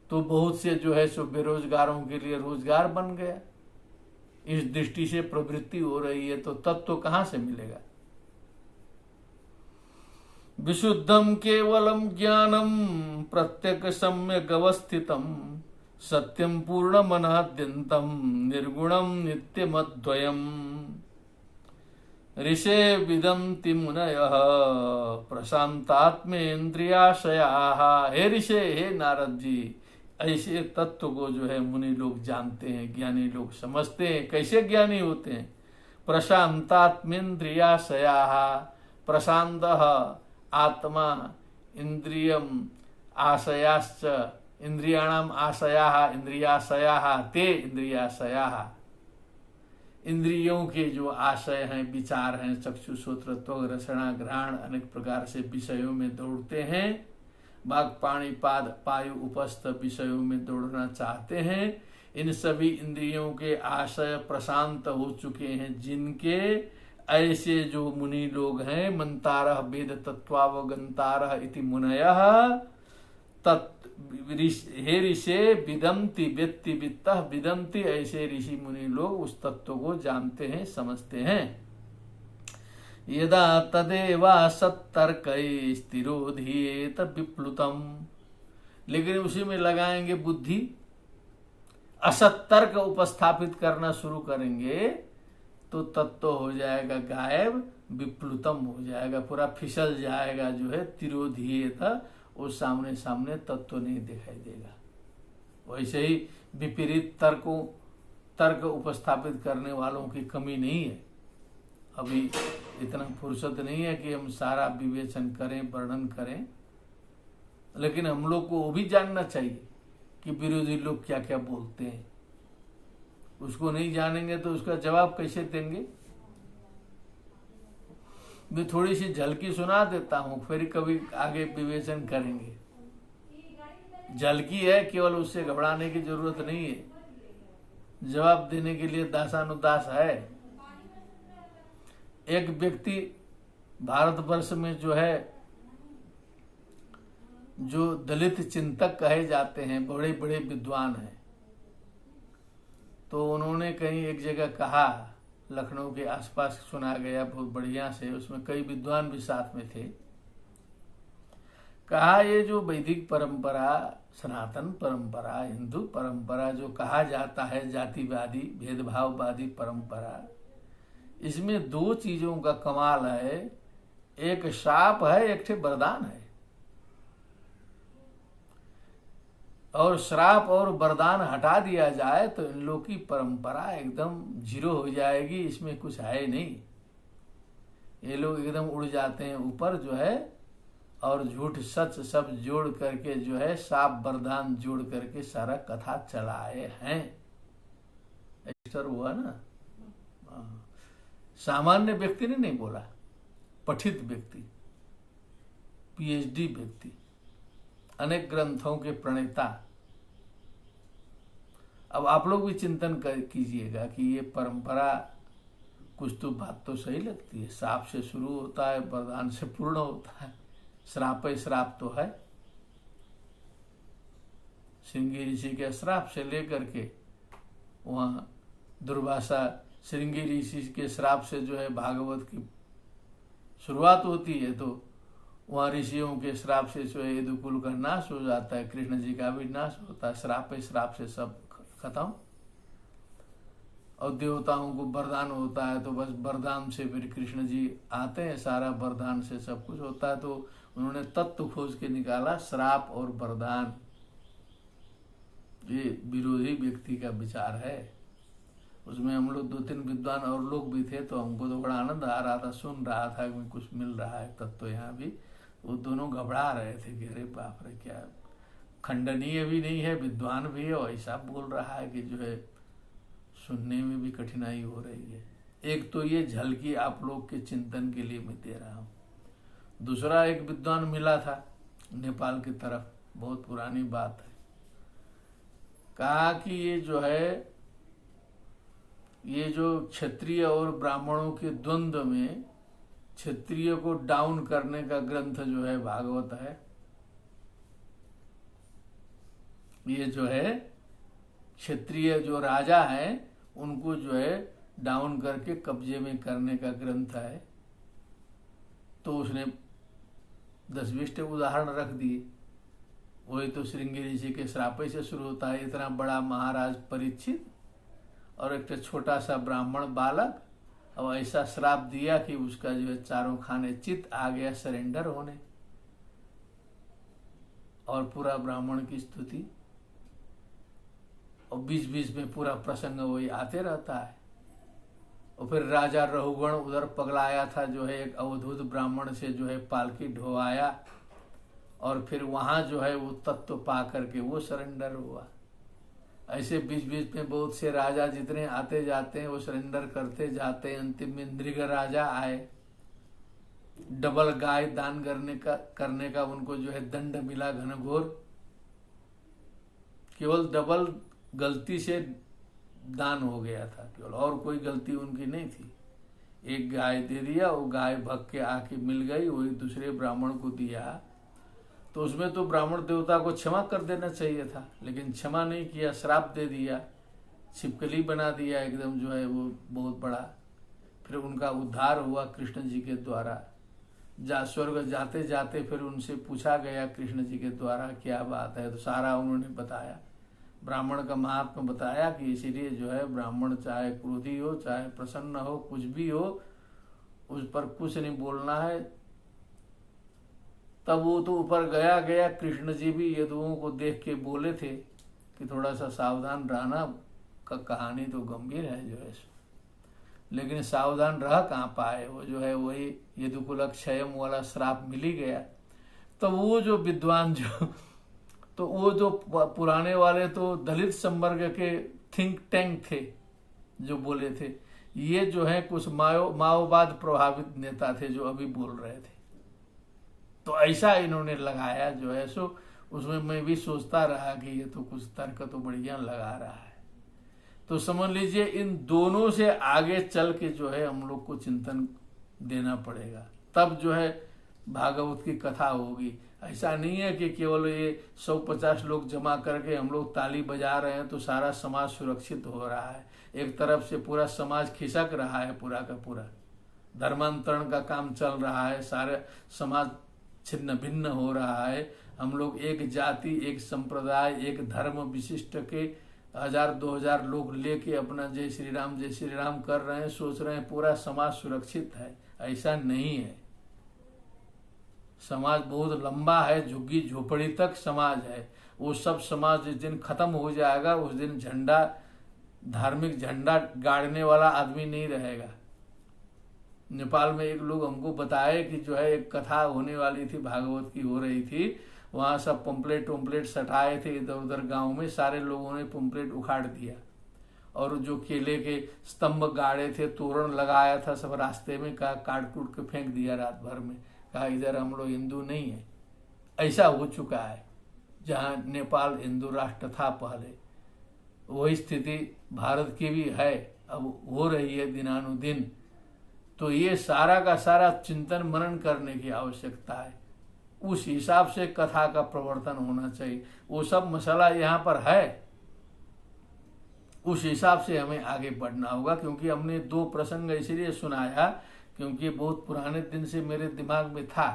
तो बहुत से जो है सो बेरोजगारों के लिए रोजगार बन गया। इस दृष्टि से प्रवृत्ति हो रही है तो तत्व कहां से मिलेगा। विशुद्धम केवलम ज्ञानम प्रत्यक सम्यक अवस्थितम सत्यम पूर्णमनाद्यंतम निर्गुणम नित्यमद्वयम ऋषे विदन्ति मुनयः प्रशांतात्मेन्द्रियाशयाः। हे ऋषे, हे नारद जी, ऐसे तत्व को जो है मुनि लोग जानते हैं, ज्ञानी लोग समझते हैं। कैसे ज्ञानी होते हैं? प्रशांतात्मेन्द्रियाशयाः, प्रशांतः आत्मा इंद्रियम आशयाश्च, इंद्रियाणाम आशयाः इंद्रियाशयाः ते इंद्रियाशयाः। इंद्रियों के जो आशय हैं, विचार हैं, चक्षु श्रोत्र त्वग रसना घ्राण अनेक प्रकार से विषयों में दौड़ते हैं। वाक् पाणि पाद पायु उपस्थ विषयों में दौड़ना चाहते हैं। इन सभी इंद्रियों के आशय प्रशांत हो चुके हैं जिनके, ऐसे जो मुनि लोग हैं, मंतारः वेद तत्वावगंतारः इति मुनयः हे ऋषे विदन्ति व्यक्ति वित्तः विदन्ति। ऐसे ऋषि मुनि लोग उस तत्व को जानते हैं, समझते हैं। यदा तदेवा सत्तर्कै स्थिरोधियेत विप्लुतम, लेकिन उसी में लगाएंगे बुद्धि, असत्तर्क उपस्थापित करना शुरू करेंगे तो तत्व हो जाएगा गायब, विप्लुतम हो जाएगा, पूरा फिसल जाएगा। जो है तिरोधियेत, वो सामने सामने तत्व नहीं दिखाई देगा। वैसे ही विपरीत तर्क उपस्थापित करने वालों की कमी नहीं है। अभी इतना फुर्सत नहीं है कि हम सारा विवेचन करें, वर्णन करें, लेकिन हम लोग को वो भी जानना चाहिए कि विरोधी लोग क्या क्या बोलते हैं। उसको नहीं जानेंगे तो उसका जवाब कैसे देंगे। मैं थोड़ी सी झलकी सुना देता हूं, फिर कभी आगे विवेचन करेंगे। झलकी है, केवल उससे घबराने की जरूरत नहीं है, जवाब देने के लिए दासानुदास है। एक व्यक्ति भारतवर्ष में जो है, जो दलित चिंतक कहे जाते हैं, बड़े बड़े विद्वान हैं, तो उन्होंने कहीं एक जगह कहा, लखनऊ के आसपास सुना गया बहुत बढ़िया से, उसमें कई विद्वान भी साथ में थे। कहा ये जो वैदिक परंपरा, सनातन परंपरा, हिंदू परंपरा जो कहा जाता है जातिवादी भेदभाववादी परंपरा, इसमें दो चीजों का कमाल है। एक शाप है, एक ठे वरदान है। और श्राप और वरदान हटा दिया जाए तो इन लोग की परंपरा एकदम जीरो हो जाएगी, इसमें कुछ है नहीं। ये लोग एकदम उड़ जाते हैं ऊपर जो है, और झूठ सच सब जोड़ करके जो है, शाप वरदान जोड़ करके सारा कथा चलाए हैं। एक्टर हुआ ना, सामान्य व्यक्ति ने नहीं बोला, पठित व्यक्ति, पीएचडी व्यक्ति, अनेक ग्रंथों के प्रणेता। अब आप लोग भी चिंतन कीजिएगा कि ये परंपरा कुछ तो बात तो सही लगती है। श्राप से शुरू होता है, वरदान से पूर्ण होता है। श्राप ही श्राप तो है। श्रृंगी ऋषि के श्राप से लेकर के वहां दुर्वासा, श्रृंगी ऋषि के श्राप से जो है भागवत की शुरुआत होती है, तो वहां ऋषियों के श्राप से जो है यदुकुल का नाश हो जाता है, कृष्ण जी का भी नाश होता है। श्राप से सब खत्म। और देवताओं को वरदान होता है, तो बस वरदान से फिर कृष्ण जी आते हैं, सारा वरदान से सब कुछ होता है। तो उन्होंने तत्व खोज के निकाला, श्राप और वरदान ये विरोधी व्यक्ति का विचार है। उसमें हम लोग 2-3 विद्वान और लोग भी थे, तो हमको तो बड़ा आनंद आ रहा था, सुन रहा था कि कुछ मिल रहा है तत्व यहाँ भी। वो दोनों घबरा रहे थे कि अरे बाप रे, क्या खंडनीय भी नहीं है, विद्वान भी है, और ऐसा बोल रहा है कि जो है सुनने में भी कठिनाई हो रही है। एक तो ये झलकी आप लोग के चिंतन के लिए मैं दे रहा हूँ। दूसरा, एक विद्वान मिला था नेपाल की तरफ, बहुत पुरानी बात है, कहा कि ये जो क्षत्रिय और ब्राह्मणों के द्वंद्व में क्षत्रिय को डाउन करने का ग्रंथ जो है भागवत है, ये जो है क्षत्रिय जो राजा है उनको जो है डाउन करके कब्जे में करने का ग्रंथ है। तो उसने 10-20 उदाहरण रख दिए। वही तो श्रृंगी ऋषि के श्रापे से शुरू होता है। इतना बड़ा महाराज परीक्षित और एक छोटा सा ब्राह्मण बालक, और ऐसा श्राप दिया कि उसका जो है चारों खाने चित आ गया सरेंडर होने, और पूरा ब्राह्मण की स्तुति, और बीच बीच में पूरा प्रसंग वही आते रहता है। और फिर राजा रहुगण उधर पगलाया था, जो है एक अवधूत ब्राह्मण से जो है पालकी ढोवाया, और फिर वहां जो है वो तत्व पा करके वो सरेंडर हुआ। ऐसे बीच बीच में बहुत से राजा जितने आते जाते हैं वो सरेंडर करते जाते हैं। अंतिम में नृग राजा आए, डबल गाय दान करने का उनको जो है दंड मिला घनघोर। केवल डबल गलती से दान हो गया था केवल, और कोई गलती उनकी नहीं थी। एक गाय दे दिया, वो गाय भग के आके मिल गई, वही दूसरे ब्राह्मण को दिया। तो उसमें तो ब्राह्मण देवता को क्षमा कर देना चाहिए था, लेकिन क्षमा नहीं किया, श्राप दे दिया, छिपकली बना दिया एकदम जो है वो बहुत बड़ा। फिर उनका उद्धार हुआ कृष्ण जी के द्वारा। स्वर्ग जाते जाते फिर उनसे पूछा गया कृष्ण जी के द्वारा क्या बात है, तो सारा उन्होंने बताया, ब्राह्मण का महात्मा बताया कि इसीलिए जो है ब्राह्मण चाहे क्रोधी हो चाहे प्रसन्न हो कुछ भी हो, उस पर कुछ नहीं बोलना है। तब वो तो ऊपर गया कृष्ण जी भी यदुओं को देख के बोले थे कि थोड़ा सा सावधान रहना, का कहानी तो गंभीर है जो है, लेकिन सावधान रह कहाँ पाए। वो जो है वही यदुकुल क्षयम वाला श्राप मिल ही गया। तो वो जो विद्वान तो वो जो पुराने वाले तो दलित संवर्ग के थिंक टैंक थे जो बोले थे, ये जो है कुछ माओवाद प्रभावित नेता थे जो अभी बोल रहे थे। तो ऐसा इन्होंने लगाया जो है सो, उसमें मैं भी सोचता रहा कि ये तो कुछ तर्क तो बढ़िया लगा रहा है। तो समझ लीजिए इन दोनों से आगे चल के जो है हम लोग को चिंतन देना पड़ेगा, तब जो है भागवत की कथा होगी। ऐसा नहीं है कि केवल ये 150 लोग जमा करके हम लोग ताली बजा रहे हैं तो सारा समाज सुरक्षित हो रहा है। एक तरफ से पूरा समाज खिसक रहा है, पूरा का पूरा धर्मांतरण का काम चल रहा है, सारे समाज छिन्न भिन्न हो रहा है। हम लोग एक जाति, एक संप्रदाय, एक धर्म विशिष्ट के 1000-2000 लोग लेके अपना जय श्री राम कर रहे हैं, सोच रहे हैं पूरा समाज सुरक्षित है। ऐसा नहीं है। समाज बहुत लंबा है, झुग्गी झोपड़ी तक समाज है। वो सब समाज जिस दिन खत्म हो जाएगा उस दिन झंडा, धार्मिक झंडा गाड़ने वाला आदमी नहीं रहेगा। नेपाल में एक लोग हमको बताए कि जो है एक कथा होने वाली थी, भागवत की हो रही थी, वहां सब पंपलेट सटाए थे इधर उधर गांव में, सारे लोगों ने पंपलेट उखाड़ दिया, और जो केले के स्तंभ गाड़े थे, तोरण लगाया था, सब रास्ते में काट कूट के फेंक दिया रात भर में। कहा इधर हम लोग हिंदू नहीं है। ऐसा हो चुका है। जहां नेपाल हिंदू राष्ट्र था पहले, वही स्थिति भारत की भी है, अब हो रही है दिनानुदिन। तो ये सारा का सारा चिंतन मनन करने की आवश्यकता है। उस हिसाब से कथा का प्रवर्तन होना चाहिए। वो सब मसाला यहाँ पर है, उस हिसाब से हमें आगे बढ़ना होगा। क्योंकि हमने 2 प्रसंग इसलिए सुनाया क्योंकि बहुत पुराने दिन से मेरे दिमाग में था,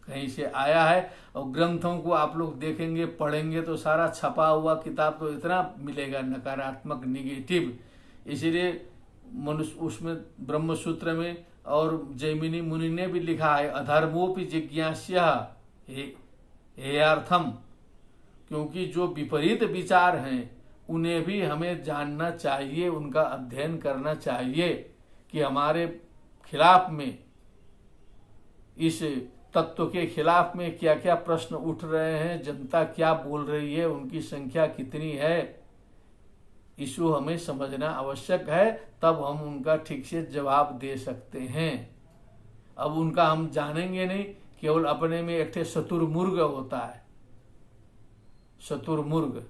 कहीं से आया है। और ग्रंथों को आप लोग देखेंगे, पढ़ेंगे तो सारा छपा हुआ किताब तो इतना मिलेगा नकारात्मक, निगेटिव। इसीलिए मनुष्य उसमें ब्रह्म सूत्र में और जैमिनी मुनि ने भी लिखा है अधर्मोपि जिज्ञास्य हेयार्थम, क्योंकि जो विपरीत विचार हैं उन्हें भी हमें जानना चाहिए, उनका अध्ययन करना चाहिए कि हमारे खिलाफ में, इस तत्व के खिलाफ में क्या क्या प्रश्न उठ रहे हैं, जनता क्या बोल रही है, उनकी संख्या कितनी है, इसको हमें समझना आवश्यक है, तब हम उनका ठीक से जवाब दे सकते हैं। अब उनका हम जानेंगे नहीं, केवल अपने में एक शतुर्मुर्ग होता है, शतुर्मुर्ग।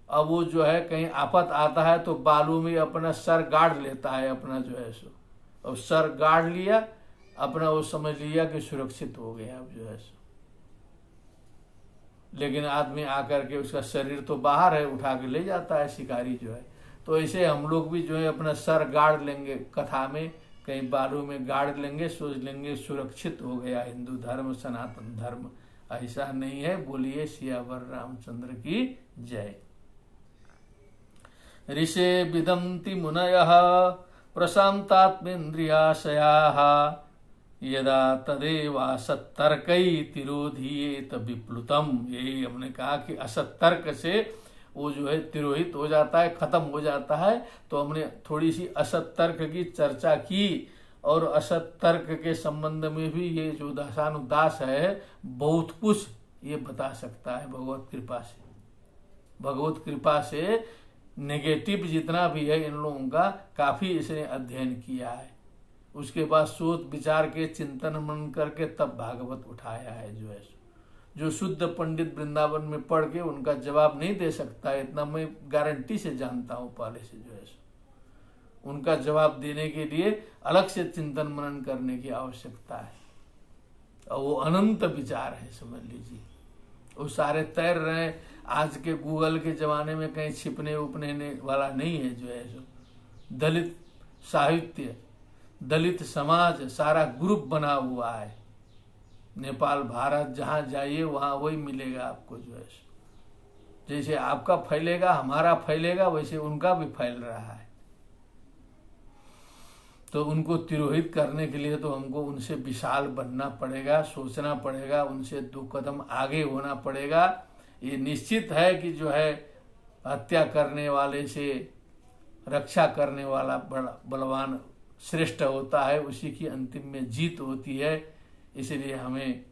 अब वो जो है कहीं आफत आता है तो बालू में अपना सर गाड़ लेता है, अपना जो है सो, और सर गाड़ लिया अपना, वो समझ लिया कि सुरक्षित हो गया अब जो है सो। लेकिन आदमी आकर के उसका शरीर तो बाहर है, उठा के ले जाता है शिकारी जो है। तो ऐसे हम लोग भी जो है अपना सर गाड़ लेंगे, कथा में कहीं बालू में गाड़ लेंगे, सोच लेंगे सुरक्षित हो गया हिंदू धर्म, सनातन धर्म। ऐसा नहीं है। बोलिए सियावर रामचंद्र की जय। ऋषे विदन्ति मुनयः प्रशान्तात्मेन्द्रियाशयाः यदा तदेवा सत्तर्कै तिरोधीयेत विप्लुतम। यही हमने कहा कि असत्तर्क से वो जो है तिरोहित हो जाता है, खत्म हो जाता है। तो हमने थोड़ी सी असत्तर्क की चर्चा की, और असत्तर्क के संबंध में भी ये जो दासानुदास है बहुत कुछ ये बता सकता है भगवत कृपा से। भगवत कृपा से नेगेटिव जितना भी है इन लोगों का काफी इसने अध्ययन किया है, उसके बाद सोच विचार के चिंतन मनन करके तब भागवत उठाया है जो है। जो शुद्ध पंडित वृंदावन में पढ़ के उनका जवाब नहीं दे सकता है, इतना मैं गारंटी से जानता हूं पहले से जो है। उनका जवाब देने के लिए अलग से चिंतन मनन करने की आवश्यकता है, और वो अनंत विचार है, समझ लीजिए। वो सारे तैर रहे, आज के गूगल के जमाने में कहीं छिपने उपने वाला नहीं है जो है। दलित साहित्य, दलित समाज सारा ग्रुप बना हुआ है, नेपाल भारत जहां जाइए वहां वही मिलेगा आपको जो है। जैसे आपका फैलेगा हमारा फैलेगा, वैसे उनका भी फैल रहा है। तो उनको तिरोहित करने के लिए तो हमको उनसे विशाल बनना पड़ेगा, सोचना पड़ेगा, उनसे 2 कदम आगे होना पड़ेगा। ये निश्चित है कि जो है हत्या करने वाले से रक्षा करने वाला बड़ा बलवान श्रेष्ठ होता है, उसी की अंतिम में जीत होती है। इसलिए हमें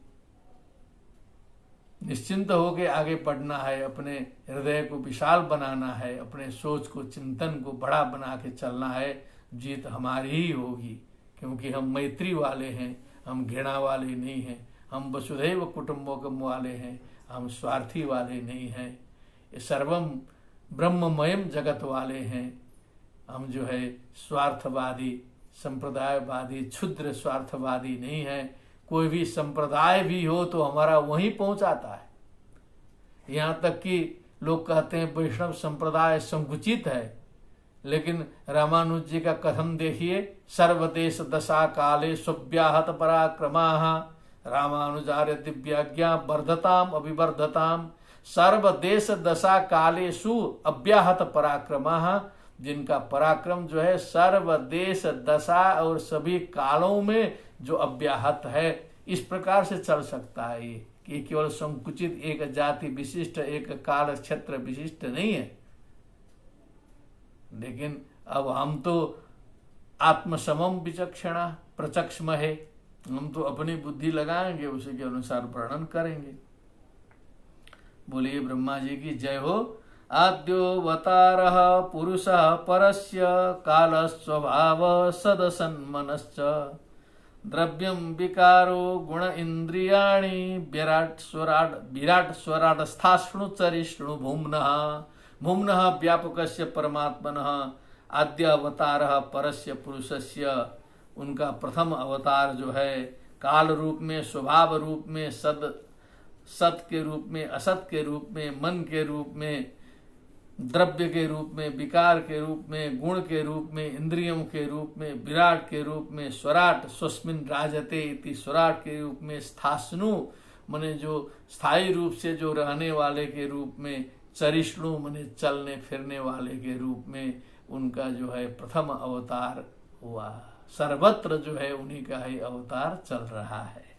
निश्चिंत होकर आगे बढ़ना है, अपने हृदय को विशाल बनाना है, अपने सोच को चिंतन को बड़ा बना के चलना है। जीत हमारी ही होगी, क्योंकि हम मैत्री वाले हैं, हम घृणा वाले नहीं हैं, हम वसुधैव कुटुंबकम वाले हैं, हम स्वार्थी वाले नहीं हैं, ये सर्वम ब्रह्ममयम जगत वाले हैं। हम जो है स्वार्थवादी, संप्रदायवादी, क्षुद्र स्वार्थवादी नहीं है। कोई भी संप्रदाय भी हो तो हमारा वहीं पहुंचाता है। यहाँ तक कि लोग कहते हैं वैष्णव संप्रदाय संकुचित है, लेकिन रामानुज जी का कथन देखिए, सर्वदेश दशा काले स्वव्याहत पराक्रमाः रामानुजार्य दिव्याज्ञा वर्धताम अभिवर्धताम। सर्वदेश दशा कालेषु अव्याहत पराक्रमाः, जिनका पराक्रम जो है सर्वदेश दशा और सभी कालों में जो अव्याहत है, इस प्रकार से चल सकता है। ये कि केवल संकुचित एक जाति विशिष्ट, एक काल क्षेत्र विशिष्ट नहीं है। लेकिन अब हम तो आत्मसमम विचक्षणा प्रचक्षमहे, हम तो अपनी बुद्धि लगाएंगे, उसी के अनुसार वर्णन करेंगे। बोलिए ब्रह्मा जी की जय हो। आद्योऽवतारः पुरुषः परस्य कालस्वभाव सदसन्मनश्च द्रव्यं विकारो गुण इंद्रियाणि विराट स्वराटस्थाश्नु चरिष्णु भूम्नः भूम्नः व्यापकस्य परमात्मनः आद्य अवतारः परस्य पुरुषस्य। उनका प्रथम अवतार जो है काल रूप में, स्वभाव रूप में, सत के रूप में, असत के रूप में, मन के रूप में, द्रव्य के रूप में, विकार के रूप में, गुण के रूप में, इंद्रियों के रूप में, विराट के रूप में, स्वराट स्वस्मिन् राजते इति स्वराट के रूप में, स्थास्नु मने जो स्थायी रूप से जो रहने वाले के रूप में, चरिष्णु मने चलने फिरने वाले के रूप में उनका जो है प्रथम अवतार हुआ। सर्वत्र जो है उन्हीं का ही अवतार चल रहा है।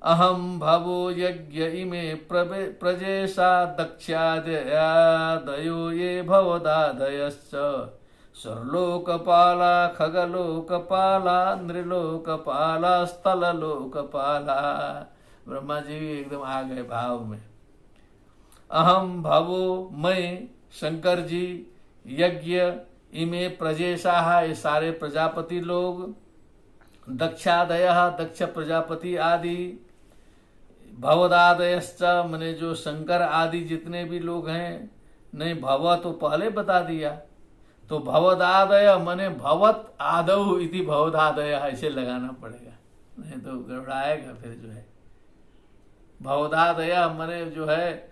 अहम भवो यज्ञ इमे प्रजेशा दक्षादयो ये भवदादयश्च स्वर्लोकपाला खगलोकपाला नृलोकपाला स्थललोकपाला। ब्रह्मा जी एकदम आ गए भाव में। अहम भवो, मैं शंकर जी, यज्ञ इमे प्रजेशाः, ये सारे प्रजापति लोग, दक्षादयः, दक्ष प्रजापति आदि, भवदादयश्च मने जो शंकर आदि जितने भी लोग हैं, नहीं भव तो पहले बता दिया, तो भवदादय मने भवत आदौ इति भवदादय ऐसे लगाना पड़ेगा, नहीं तो गड़बड़ाएगा फिर जो है। भवदादय मने जो है,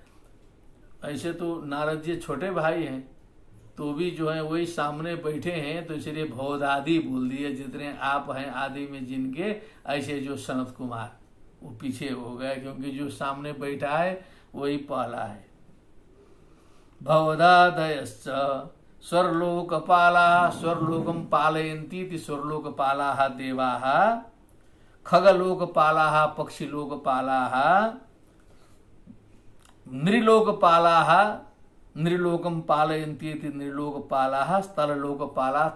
ऐसे तो नारद जी छोटे भाई हैं तो भी जो है वही सामने बैठे हैं, तो इसलिए भवदादि बोल दिए, जितने आप हैं आदि में जिनके, ऐसे जो सनत कुमार वो पीछे हो गए, क्योंकि जो सामने बैठा है वही पहला है। भवदादयश्च स्वर्लोकपालाः, स्वर्लोकं पालयन्ति इति स्वर्लोकपालाः देवाः, खगलोकपालाः पक्षिलोकपालाः, नृलोकपालाः नृलोकम पालयन्ति इति नृलोकपालाः, स्थललोकपालाः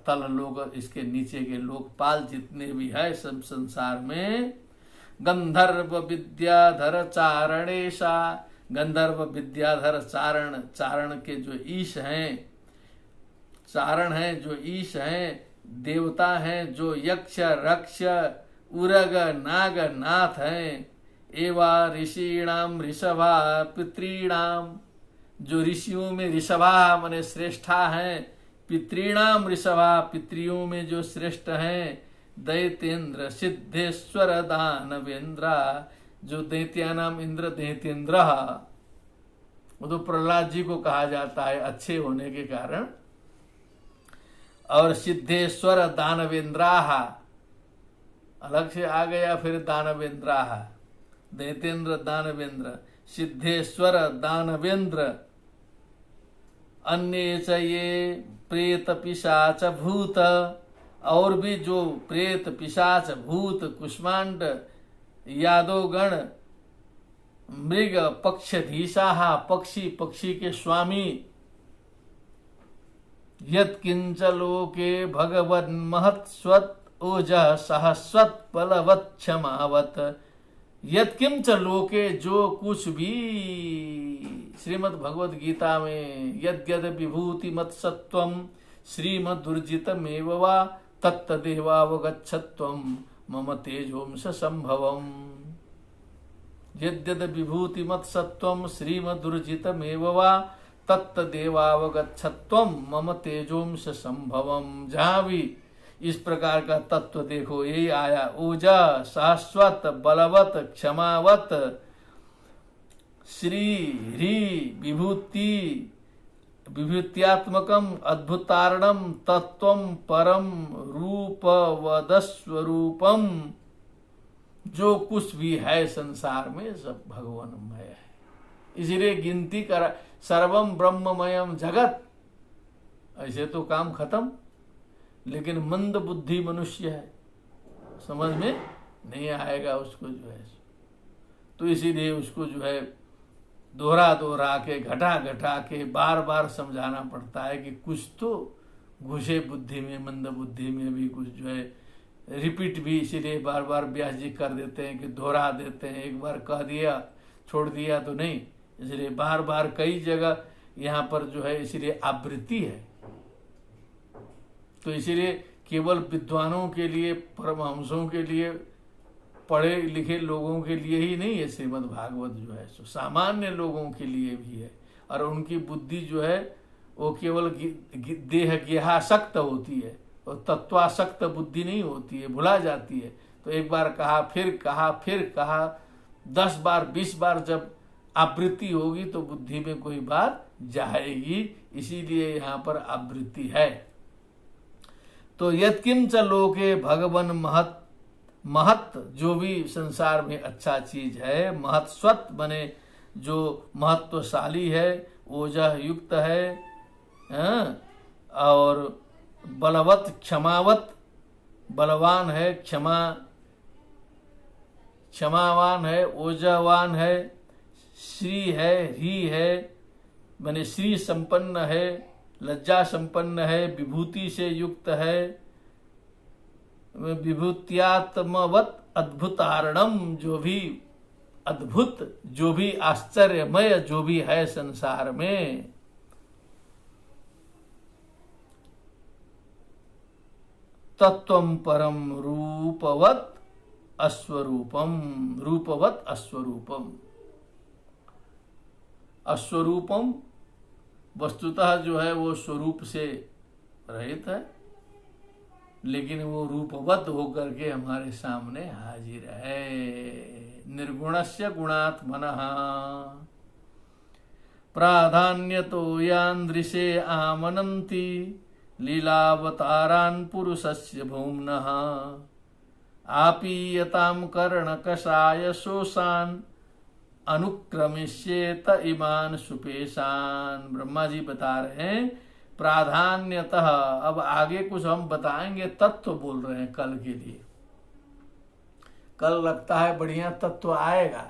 तललोक इसके नीचे के लोकपाल जितने भी है सब संसार में। गंधर्व विद्याधर चारणेशा, गंधर्व विद्याधर चारण के जो ईश हैं, चारण हैं जो ईश हैं, देवता हैं जो यक्ष रक्ष उरग नाग नाथ हैं, एवा ऋषीणाम ऋषभा पितॄणाम, जो ऋषियों में ऋषभा माने श्रेष्ठा हैं, पितॄणाम ऋषभा पितृयों में जो श्रेष्ठ हैं, दैत्येन्द्र सिद्धेश्वर दानवेन्द्र, जो दैत्या नाम इंद्र दैत्येन्द्र, वो तो प्रहलाद जी को कहा जाता है अच्छे होने के कारण, और सिद्धेश्वर दानवेन्द्राः अलग से आ गया, फिर दानवेन्द्राः, दैत्येन्द्र दानवेन्द्र, सिद्धेश्वर दानवेन्द्र, अन्ये च ये प्रेत पिशाच भूत, और भी जो प्रेत पिशाच भूत कुष्मांड यादवगण, मृग पक्षधीशाः, पक्षी के स्वामी, यत्किंच लोके भगवन् महत्स्वत् ओजः सहस्वत् बलवत् क्षमावत्, यत्किंच लोके जो कुछ भी श्रीमद् भगवद गीता में यद्यद विभूति मत सत्वम श्रीमदुर्जितमेव वा तत्तदेवावगच्छत्वम मम तेजोंस संभवम, यद्यद विभूति मत सत्वम श्रीमदुर्जितमेव वा तत्तदेवावगच्छत्वम मम तेजोंस संभवम। जहां भी इस प्रकार का तत्व देखो यही आया, ऊर्जा शाश्वत बलवत क्षमावत श्री ह्री विभूति विभूत्यात्मकम अद्भुतारणम तत्वम परम रूप वदस्वरूपम, जो कुछ भी है संसार में सब भगवानमय है। इसलिए गिनती कर सर्वम ब्रह्ममयम जगत, ऐसे तो काम खत्म, लेकिन मंद बुद्धि मनुष्य है, समझ में नहीं आएगा उसको जो है, तो इसीलिए उसको जो है दोहरा के घटा के बार बार समझाना पड़ता है कि कुछ तो घुसे बुद्धि में, मंद बुद्धि में भी कुछ जो है रिपीट भी, इसीलिए बार बार व्यास जी कर देते हैं कि दोहरा देते हैं, एक बार कह दिया छोड़ दिया तो नहीं, इसलिए बार बार कई जगह यहाँ पर जो है, इसीलिए आवृत्ति है। तो इसीलिए केवल विद्वानों के लिए, परमहंसों के लिए, पढ़े लिखे लोगों के लिए ही नहीं है श्रीमद् भागवत जो है, सो सामान्य लोगों के लिए भी है। और उनकी बुद्धि जो है वो केवल देह गेहासक्त होती है और तत्वासक्त बुद्धि नहीं होती है, भुला जाती है। तो एक बार कहा फिर कहा 10 बार 20 बार जब आवृत्ति होगी तो बुद्धि में कोई बात जाएगी, इसीलिए यहाँ पर आवृत्ति है। तो यत्किंच लोके भगवन महत, जो भी संसार में अच्छा चीज है, महत्स्वत बने जो महत्वशाली है, ओजह युक्त है, और बलवत क्षमावत, बलवान है, क्षमावान है, ओजवान है, श्री है, ह्री है, बने श्री संपन्न है, लज्जा संपन्न है, विभूति से युक्त है, विभूत्यात्मवत अद्भुतारणम, जो भी अद्भुत, जो भी आश्चर्यमय जो भी है संसार में, तत्वं परम रूपवत अस्वरूपम। रूपवत अस्वरूपम। अस्वरूपम वस्तुतः जो है वो स्वरूप से रहित है, लेकिन वो रूपवत होकर के हमारे सामने हाजिर है। निर्गुणस्य गुणात्मनः प्राधान्यतो यान्दृशे आमनन्ति लीलावतारान् पुरुषस्य भौम्नः आपीयतां कर्णकषाय शोषान् अनुक्रमिष्येत इमान सुपेशान। ब्रह्मा जी बता रहे हैं प्राधान्यतः। अब आगे कुछ हम बताएंगे, तत्व बोल रहे हैं कल के लिए। कल लगता है बढ़िया तत्व आएगा,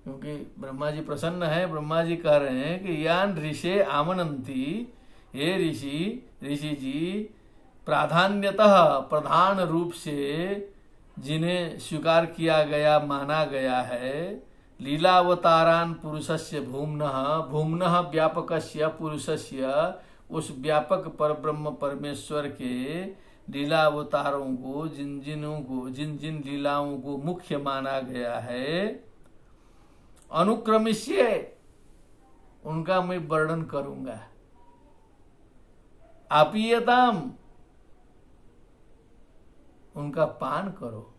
क्योंकि ब्रह्मा जी प्रसन्न है। ब्रह्मा जी कह रहे हैं कि यान ऋषे आमनंती, हे ऋषि जी, प्राधान्यतः प्रधान रूप से जिन्हें स्वीकार किया गया, माना गया है, लीलावतारान पुरुषस्य भूम्नः। भूम्नः व्यापकस्य पुरुषस्य, उस व्यापक परब्रह्म परमेश्वर के लीलावतारों को, जिन जिन लीलाओं को मुख्य माना गया है, अनुक्रमिष्ये, उनका मैं वर्णन करूंगा। आपीयताम, उनका पान करो,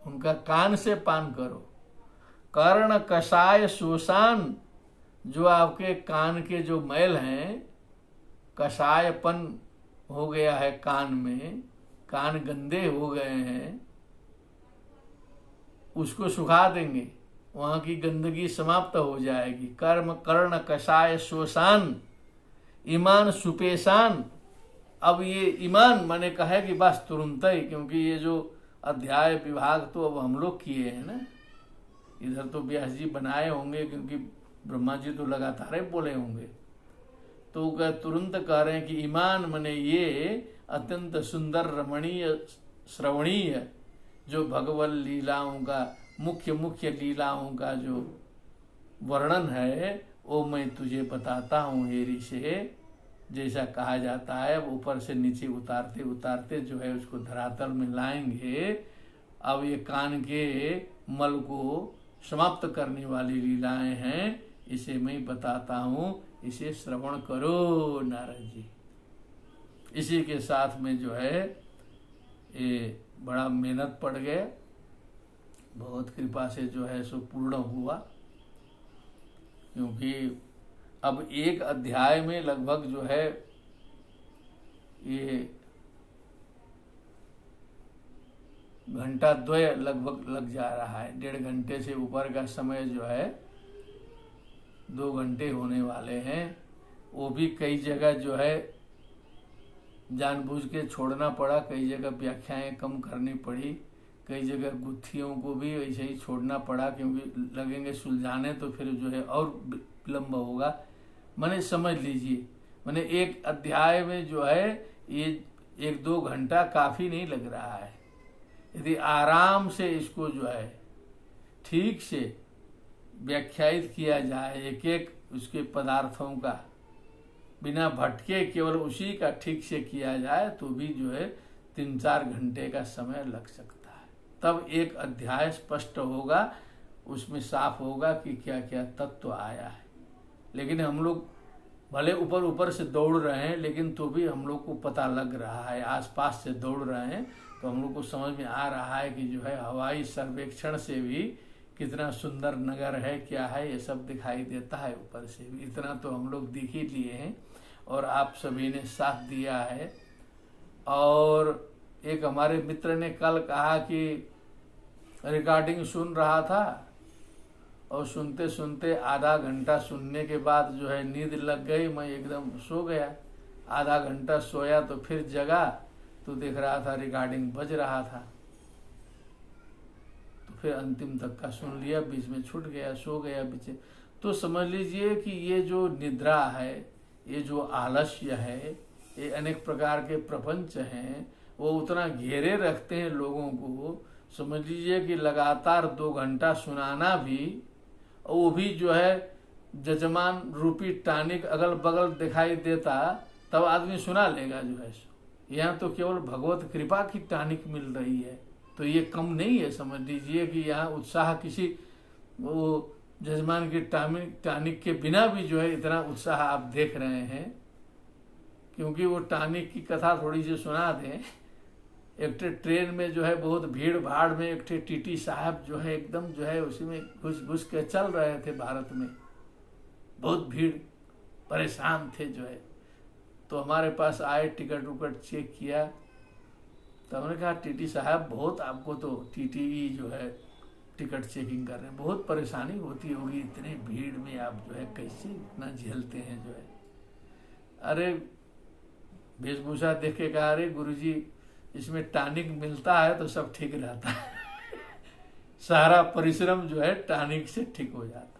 उनका कान से पान करो। कर्ण कषाय शोषान, जो आपके कान के जो मैल हैं, कषायपन हो गया है कान में, कान गंदे हो गए हैं, उसको सुखा देंगे, वहां की गंदगी समाप्त हो जाएगी। कर्ण कषाय शोषान ईमान सुपेशान। अब ये ईमान मैंने कहा कि बस तुरंत ही, क्योंकि ये जो अध्याय विभाग तो अब हम लोग किए हैं ना, इधर तो व्यास जी बनाए होंगे, क्योंकि ब्रह्मा जी तो लगातार ही बोले होंगे, तो तुरंत कह रहे हैं कि ईमान मने ये अत्यंत सुंदर रमणीय श्रवणीय जो भगवत लीलाओं का, मुख्य लीलाओं का जो वर्णन है, वो मैं तुझे बताता हूँ हे ऋषि। जैसा कहा जाता है, ऊपर से नीचे उतारते उतारते जो है उसको धरातल में लाएंगे। अब ये कान के मल को समाप्त करने वाली लीलाएं हैं, इसे मैं बताता हूँ, इसे श्रवण करो नारद जी। इसी के साथ में जो है ये बड़ा मेहनत पड़ गया, बहुत कृपा से जो है सो पूर्ण हुआ, क्योंकि अब एक अध्याय में लगभग जो है ये घंटा द्वय लगभग लग जा रहा है। 1.5 घंटे से ऊपर का समय जो है 2 घंटे होने वाले हैं। वो भी कई जगह जो है जानबूझ के छोड़ना पड़ा, कई जगह व्याख्याएं कम करनी पड़ी, कई जगह गुत्थियों को भी ऐसे ही छोड़ना पड़ा, क्योंकि लगेंगे सुलझाने तो फिर जो है और विलम्ब होगा। मैंने समझ लीजिए, मैंने एक अध्याय में जो है ये 1-2 घंटा काफी नहीं लग रहा है। यदि आराम से इसको जो है ठीक से व्याख्यायित किया जाए, एक एक उसके पदार्थों का बिना भटके केवल उसी का ठीक से किया जाए, तो भी जो है 3-4 घंटे का समय लग सकता है। तब एक अध्याय स्पष्ट होगा, उसमें साफ होगा कि क्या क्या तत्व आया है। लेकिन हम लोग भले ऊपर से दौड़ रहे हैं, लेकिन तो भी हम लोग को पता लग रहा है, आसपास से दौड़ रहे हैं तो हम लोग को समझ में आ रहा है कि जो है हवाई सर्वेक्षण से भी कितना सुंदर नगर है, क्या है, ये सब दिखाई देता है ऊपर से भी। इतना तो हम लोग देख ही लिए हैं और आप सभी ने साथ दिया है। और एक हमारे मित्र ने कल कहा कि रिकॉर्डिंग सुन रहा था और सुनते सुनते आधा घंटा सुनने के बाद जो है नींद लग गई, मैं एकदम सो गया। आधा घंटा सोया तो फिर जगा तो देख रहा था रिकॉर्डिंग बज रहा था, तो फिर अंतिम तक का सुन लिया, बीच में छूट गया, सो गया बीच। तो समझ लीजिए कि ये जो निद्रा है, ये जो आलस्य है, ये अनेक प्रकार के प्रपंच हैं, वो उतना घेरे रखते हैं लोगों को। समझ लीजिए कि लगातार 2 घंटा सुनाना भी, और वो भी जो है जजमान रूपी टानिक अगल बगल दिखाई देता, तब आदमी सुना लेगा जो है। यहाँ तो केवल भगवत कृपा की टानिक मिल रही है, तो ये कम नहीं है। समझ लीजिए कि यहाँ उत्साह किसी वो जजमान की टानिक के बिना भी जो है इतना उत्साह आप देख रहे हैं। क्योंकि वो टानिक की कथा थोड़ी सी सुना दें। एक ट्रेन में जो है बहुत भीड़ भाड़ में एक टीटी साहब जो है एकदम जो है उसी में घुस घुस के चल रहे थे। भारत में बहुत भीड़, परेशान थे जो है। तो हमारे पास आए, टिकट उकट चेक किया, तो हमने कहा टीटी साहब बहुत आपको तो टीटी जो है टिकट चेकिंग कर रहे हैं, बहुत परेशानी होती होगी इतने भीड़ में, आप जो है कैसे इतना झेलते हैं जो है। अरे वेशभूषा देख के कहा, अरे गुरुजी इसमें टानिक मिलता है तो सब ठीक रहता है। सारा परिश्रम जो है टानिक से ठीक हो जाता।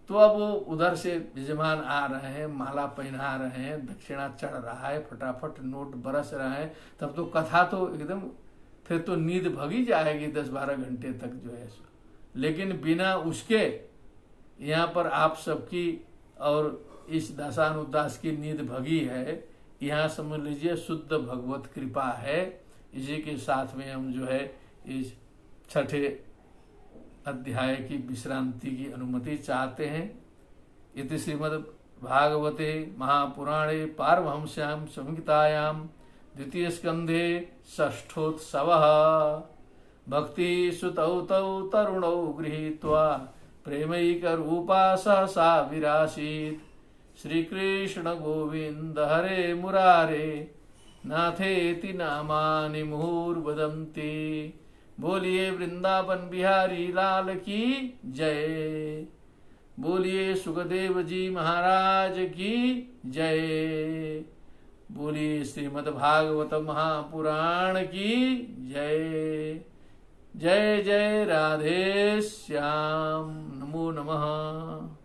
तो अब वो उधर से यजमान आ रहे हैं, माला पहना रहे हैं, दक्षिणा चढ़ रहा है, फटाफट नोट बरस रहे हैं। तब तो कथा तो एकदम, फिर तो नींद भगी जाएगी 10-12 घंटे तक जो है। लेकिन बिना उसके यहाँ पर आप सबकी और इस दासानुदास की नींद भगी है। यहाँ समझ लीजिए शुद्ध भगवत कृपा है। इसी के साथ में हम जो है इस छठे अध्याय की विश्रांति की अनुमति चाहते हैं। इति श्रीमद् भागवते महापुराणे पारमहंस्यां संहितायां द्वितीय स्कंधे षष्ठोत्सवः भक्ति सुतौ तौ तरुणौ गृहीत्वा प्रेमैकरूपा सहसा विरासीत्। श्रीकृष्ण गोविंद हरे मुरारे नाथेति नामानि मुहुर्वदन्ति। बोलिए वृंदावन बिहारी लाल की जय। बोलिए सुखदेव जी महाराज की जय। बोलिए श्रीमद् भागवत महापुराण की जय। जय जय राधे श्याम। नमो नमः।